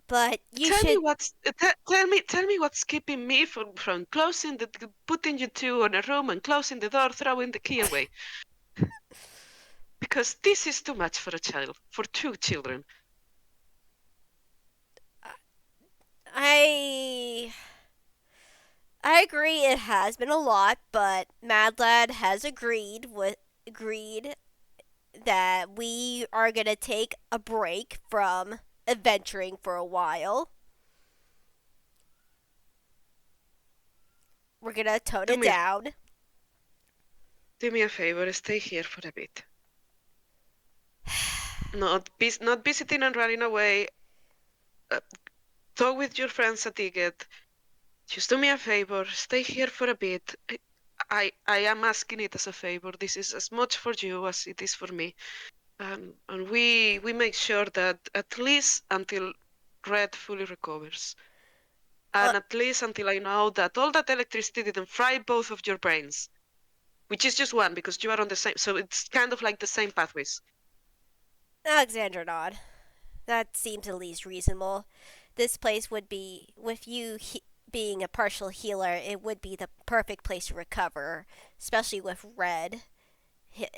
Speaker 1: But you
Speaker 2: Tell me
Speaker 1: should.
Speaker 2: what's tell me what's keeping me from closing putting you two in a room and closing the door, throwing the key away. Because this is too much for a child, for two children.
Speaker 1: I. I agree it has been a lot, but Mad Lad has agreed that we are gonna take a break from adventuring for a while. We're gonna tone
Speaker 2: Do
Speaker 1: it
Speaker 2: me
Speaker 1: down.
Speaker 2: do me a favor, stay here for a bit. Not visiting and running away. Uh, talk with your friends at Ticket. Just do me a favor, stay here for a bit. I am asking it as a favor. This is as much for you as it is for me. And we make sure that at least until Red fully recovers,
Speaker 1: Uh,
Speaker 2: and at least until I know that all that electricity didn't fry both of your brains, which is just one because you are on the same. So it's kind of like the same pathways.
Speaker 1: Alexander nod. That seems at least reasonable. This place would be, with you being a partial healer, it would be the perfect place to recover, especially with Red.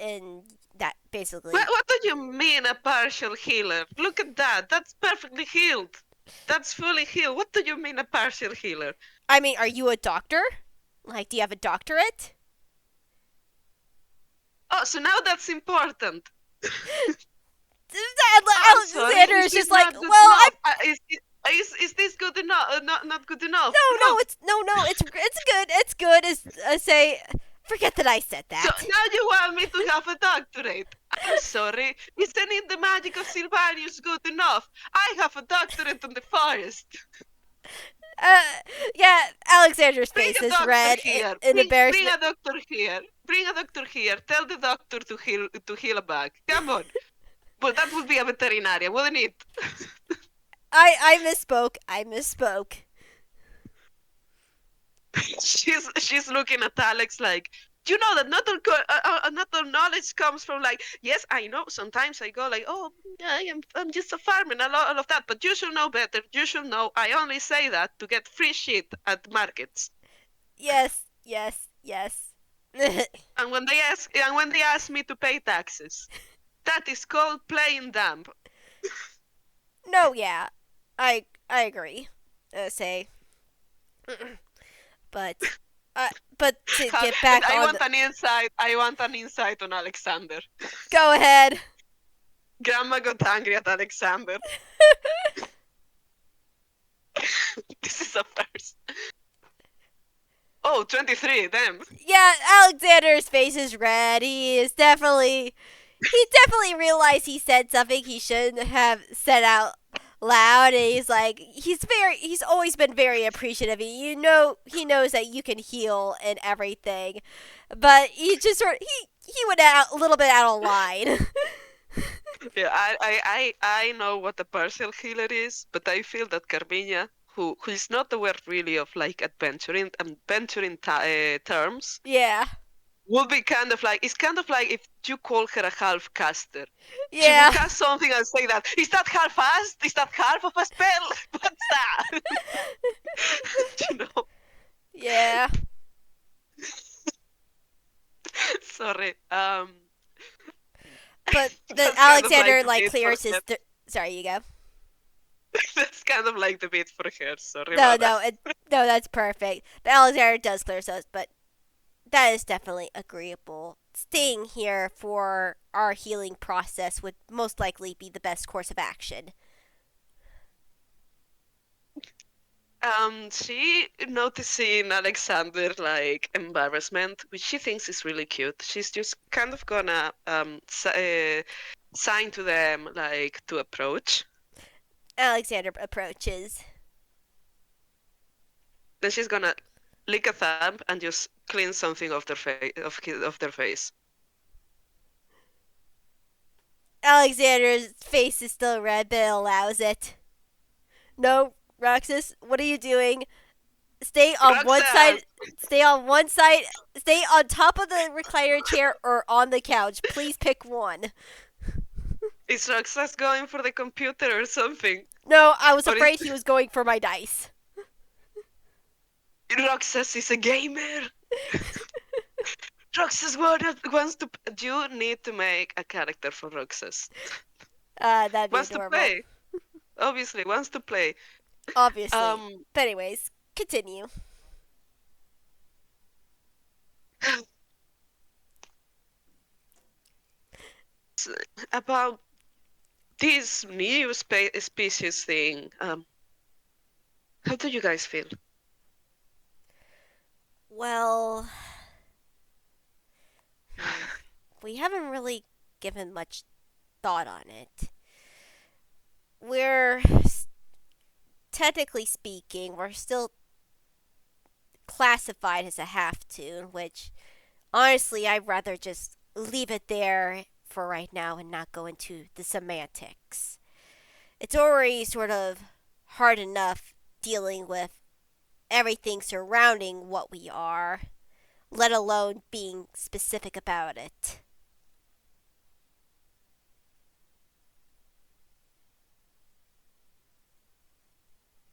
Speaker 1: And that basically.
Speaker 2: What do you mean a partial healer? Look at that. That's perfectly healed. That's fully healed. What do you mean a partial healer?
Speaker 1: I mean, are you a doctor? Like, do you have a doctorate?
Speaker 2: Oh, so now that's important. I'm sorry.
Speaker 1: Alexander
Speaker 2: Is
Speaker 1: is
Speaker 2: this
Speaker 1: just like,
Speaker 2: not good
Speaker 1: well,
Speaker 2: enough? Is this good enough? Not good enough?
Speaker 1: no, it's no, it's good. It's good. As say, forget that I said
Speaker 2: So
Speaker 1: that.
Speaker 2: now you want me to have a doctorate? I'm sorry. Isn't it the magic of Sylvanius good enough? I have a doctorate in the forest.
Speaker 1: Uh, yeah, Alexander's
Speaker 2: Bring
Speaker 1: face
Speaker 2: a
Speaker 1: is
Speaker 2: doctor
Speaker 1: red
Speaker 2: here.
Speaker 1: in
Speaker 2: Bring
Speaker 1: embarrassment.
Speaker 2: a doctor here. Bring a doctor here. Tell the doctor to heal a bug. Come on. Well, that would be a veterinarian, wouldn't it?
Speaker 1: I misspoke. I misspoke.
Speaker 2: She's looking at Alex like, you know that not all knowledge comes from like, yes, I know. Sometimes I go like, oh, I'm just a farmer and all of that, but you should know better. You should know. I only say that to get free shit at markets.
Speaker 1: Yes, yes, yes.
Speaker 2: And when they ask me to pay taxes, that is called playing dumb.
Speaker 1: No, yeah, I agree. Say, but but to get
Speaker 2: And
Speaker 1: back
Speaker 2: I
Speaker 1: on
Speaker 2: want
Speaker 1: the,
Speaker 2: an insight. I want an insight on Alexander.
Speaker 1: go ahead.
Speaker 2: Grandma got angry at Alexander. This is a first. Oh, 23, damn.
Speaker 1: Yeah, Alexander's face is red. He definitely realized he said something he shouldn't have said out loud, and he's always been very appreciative. You know, he knows that you can heal and everything, but he went out a little bit out of line.
Speaker 2: Yeah, I know what a partial healer is, but I feel that Carmina, who is not aware really of like adventuring terms,
Speaker 1: Yeah,
Speaker 2: would be kind of like, it's kind of like if you call her a half caster. She will
Speaker 1: yeah,
Speaker 2: cast something and say that, is that half fast? Is that half of a spell? What's that? You know?
Speaker 1: yeah.
Speaker 2: Sorry.
Speaker 1: But then
Speaker 2: That's kind of like
Speaker 1: Alexander like
Speaker 2: it for
Speaker 1: clears his.
Speaker 2: him.
Speaker 1: Sorry, you go.
Speaker 2: That's kind of like the bit for her. Sorry
Speaker 1: No,
Speaker 2: about that.
Speaker 1: no, no, that's perfect. The Alexander does clear us, but that is definitely agreeable. Staying here for our healing process would most likely be the best course of action.
Speaker 2: She noticing Alexander like embarrassment, which she thinks is really cute. She's just kind of gonna sign to them like to approach.
Speaker 1: Alexander approaches.
Speaker 2: Then she's gonna lick a thumb and just clean something off their face of their face.
Speaker 1: Alexander's face is still red, but it allows it. No, Roxas, what are you doing? Stay on one
Speaker 2: Roxas,
Speaker 1: side. Stay on one side. Stay on top of the recliner chair or on the couch. Please pick one.
Speaker 2: is Roxas going for the computer or something?
Speaker 1: No, I was
Speaker 2: Or is
Speaker 1: afraid he was going for my dice.
Speaker 2: Roxas is a gamer? Roxas wants to. You need to make a character for Roxas.
Speaker 1: That'd be
Speaker 2: Wants to
Speaker 1: adorable.
Speaker 2: play. Obviously, wants to play.
Speaker 1: Obviously.
Speaker 2: Um,
Speaker 1: But anyways, continue.
Speaker 2: about this new species thing. How do you guys feel?
Speaker 1: Well, we haven't really given much thought on it. We're technically speaking, we're still classified as a half tune, which honestly, I'd rather just leave it there for right now and not go into the semantics. It's already sort of hard enough dealing with everything surrounding what we are, let alone being specific about it.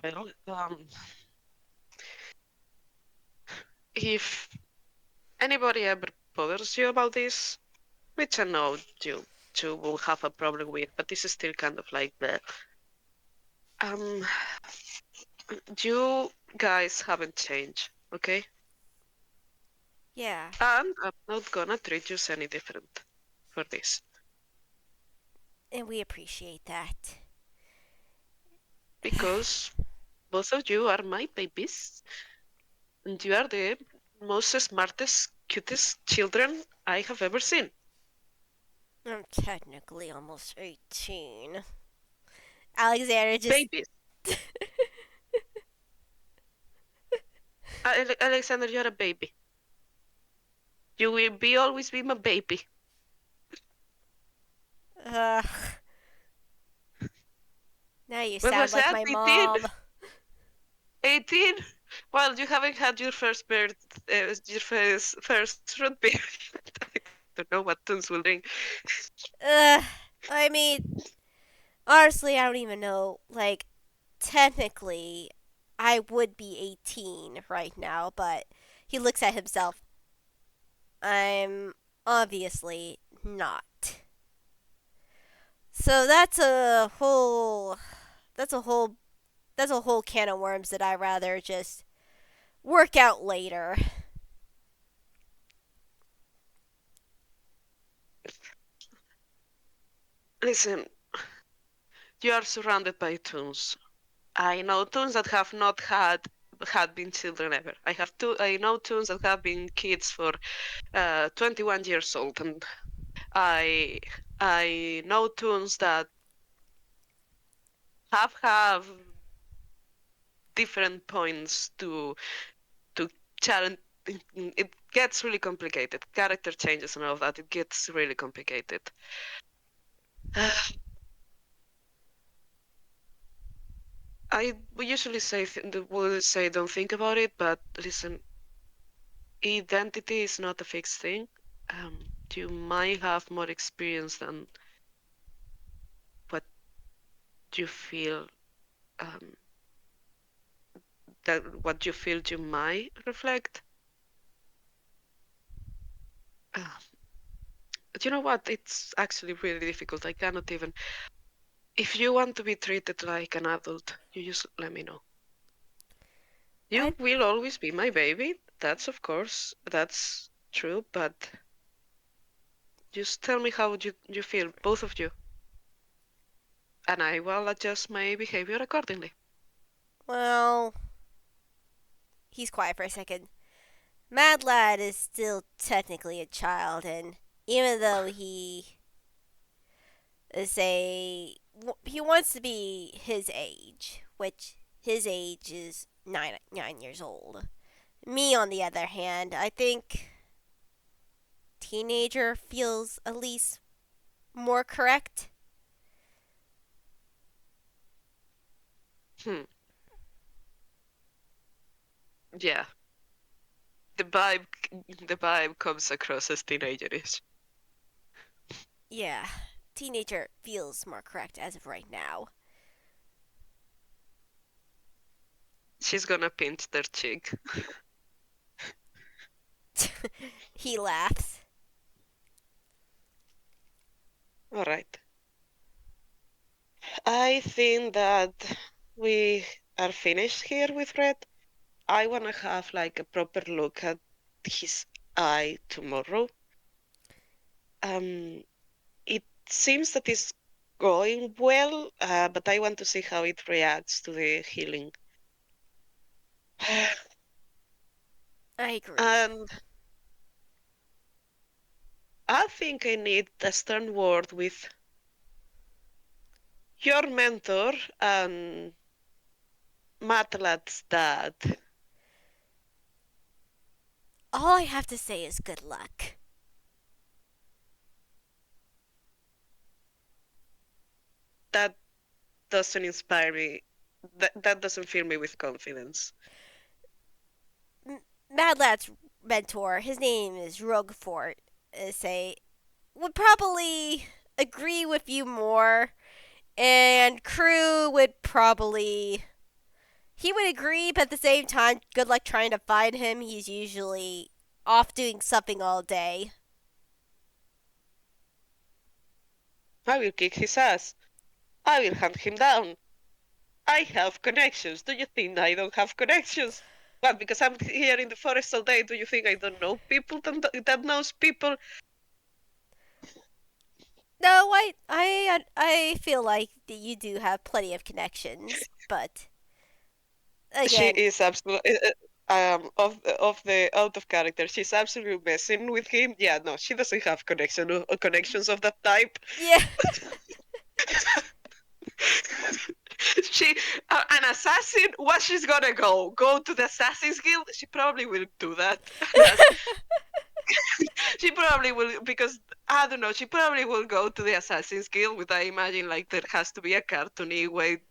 Speaker 2: Well, if anybody ever bothers you about this, which I know you will have a problem with, but this is still kind of like the um you guys haven't changed, okay?
Speaker 1: Yeah,
Speaker 2: And I'm not gonna treat you any different for this.
Speaker 1: and we appreciate that.
Speaker 2: Because both of you are my babies, and you are the most smartest, cutest children I have ever seen.
Speaker 1: I'm technically almost 18. Alexander just.
Speaker 2: Babies. Alexander, you're a baby. You will be always be my baby.
Speaker 1: Ugh. Now you
Speaker 2: What
Speaker 1: sound
Speaker 2: was
Speaker 1: like
Speaker 2: that?
Speaker 1: my
Speaker 2: 18?
Speaker 1: mom.
Speaker 2: 18? Well, you haven't had your first birth, your first fruit beer. I don't know what tunes will ring.
Speaker 1: Ugh. I mean, honestly, I don't even know. Like, technically, I would be 18 right now, but he looks at himself. I'm obviously not. So that's a whole that's a whole can of worms that I'd rather just work out later.
Speaker 2: Listen, you are surrounded by tunes. I know tunes that have not had been children ever. I know tunes that have been kids for 21 years old, and I I know tunes that have different points to challenge. It gets really complicated. Character changes and all of that. It gets really complicated. I usually will say don't think about it, but listen, identity is not a fixed thing. You might have more experience than what you feel um, that what you feel you might reflect. Uh, you know what? It's actually really difficult. I cannot even. If you want to be treated like an adult, you just let me know.
Speaker 1: I
Speaker 2: You will always be my baby. That's of course, that's true, but just tell me how you feel, both of you, and I will adjust my behavior accordingly.
Speaker 1: well, he's quiet for a second. Mad Lad is still technically a child, and even though he is he wants to be his age, which his age is 9 years old. Me, on the other hand, I think teenager feels at least more correct.
Speaker 2: Hmm. Yeah, the vibe, the vibe comes across as teenagerish.
Speaker 1: Yeah, teenager feels more correct as of right now.
Speaker 2: She's gonna pinch their cheek.
Speaker 1: He laughs.
Speaker 2: All right. I think that we are finished here with Red. I wanna have like a proper look at his eye tomorrow. Um, it seems that it's going well, but I want to see how it reacts to the healing.
Speaker 1: I agree.
Speaker 2: And I think I need a stern word with your mentor and Matlat's dad.
Speaker 1: All I have to say is good luck.
Speaker 2: That doesn't inspire me. That doesn't fill me with confidence.
Speaker 1: Mad Lad's mentor, his name is Roguefort, say would probably agree with you more, and Crew would probably he would agree, but at the same time, good luck trying to find him. He's usually off doing something all day.
Speaker 2: I will kick his ass. I will hunt him down. I have connections. Do you think I don't have connections? What, because I'm here in the forest all day, do you think I don't know people that knows people?
Speaker 1: No, I feel like that you do have plenty of connections, but
Speaker 2: She
Speaker 1: again,
Speaker 2: is absolutely of the out of character. She's absolutely messing with him. Yeah, no, she doesn't have connections of that type.
Speaker 1: yeah.
Speaker 2: She an assassin. What she's gonna go to the assassin's guild? She probably will do that. She probably will because I don't know. She probably will go to the assassin's guild with I imagine like there has to be a cartoony way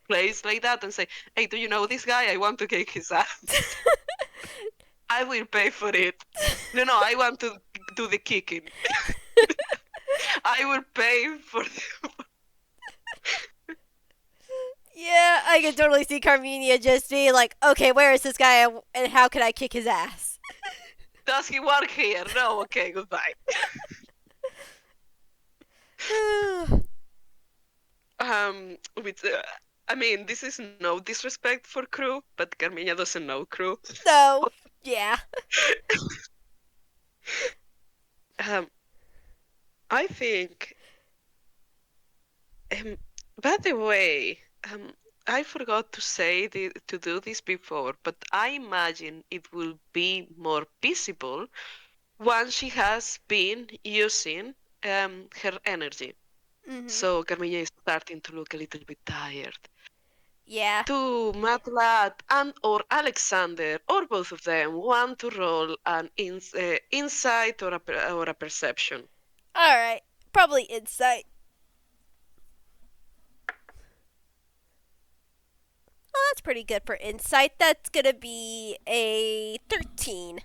Speaker 2: place like that and say, "Hey, do you know this guy? I want to kick his ass. I will pay for it. No, no, I want to do the kicking. I will pay for."
Speaker 1: Yeah, I can totally see Carmina just being like, okay, where is this guy and how can I kick his ass?
Speaker 2: Does he work here? No. Okay, goodbye. With I mean, this is no disrespect for Crew, but Carmina doesn't know Crew.
Speaker 1: No, yeah.
Speaker 2: um, I think. Um, by the way, I forgot to say to do this before, but I imagine it will be more visible once she has been using her energy.
Speaker 1: Mhm.
Speaker 2: So Carmina is starting to look a little bit tired.
Speaker 1: Yeah.
Speaker 2: Do Matlat and or Alexander or both of them want to roll an insight or a perception?
Speaker 1: All right. Probably insight. Oh, that's pretty good for insight. That's gonna be a 13.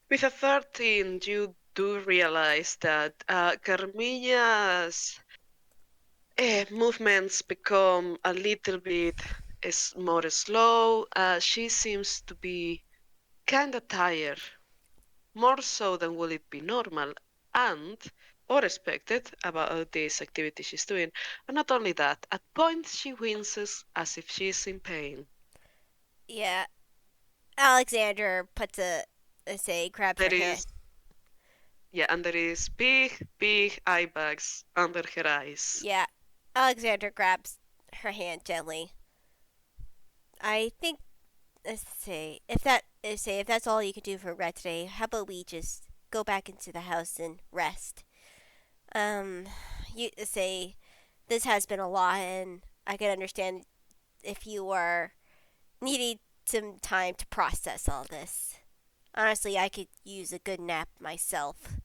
Speaker 2: With a 13, you do realize that Carmina's movements become a little bit more slow. She seems to be kind of tired, more so than would it be normal, and or expected about this activity she's doing. And not only that, at points she winces as if she's in pain.
Speaker 1: Yeah. Alexander puts grabs
Speaker 2: There
Speaker 1: her hand.
Speaker 2: is, yeah, and there is big, big eye bags under her eyes.
Speaker 1: Yeah. Alexander grabs her hand gently. I think, if that's all you can do for Red today, how about we just go back into the house and rest? Um, you say this has been a lot, and I can understand if you are needing some time to process all this. Honestly, I could use a good nap myself.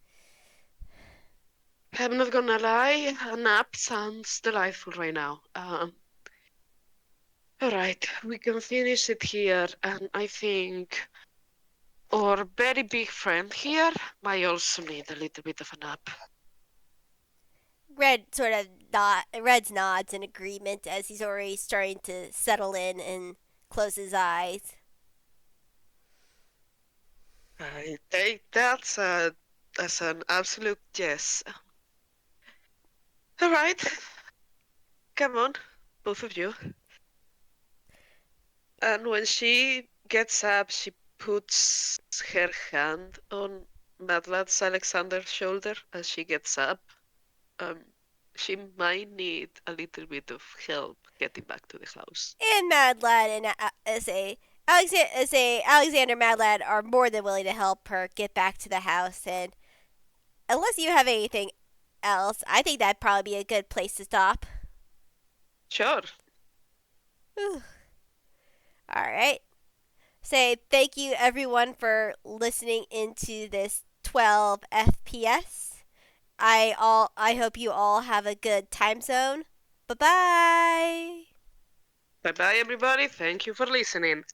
Speaker 2: I'm not gonna lie, a nap sounds delightful right now. All right, we can finish it here, and I think our very big friend here might also need a little bit of a nap.
Speaker 1: Red's nods in agreement as he's already starting to settle in and close his eyes.
Speaker 2: I take that as an absolute yes. All right, come on, both of you. And when she gets up, she puts her hand on Madlad's Alexander's shoulder as she gets up. Um, she might need a little bit of help getting back to the house.
Speaker 1: And Mad Lad and Alexander Mad Lad are more than willing to help her get back to the house. And unless you have anything else, I think that'd probably be a good place to stop.
Speaker 2: Sure.
Speaker 1: Whew. All right. Say thank you everyone for listening into this 12 FPS. I hope you all have a good time zone. Bye bye.
Speaker 2: Bye bye, everybody. Thank you for listening.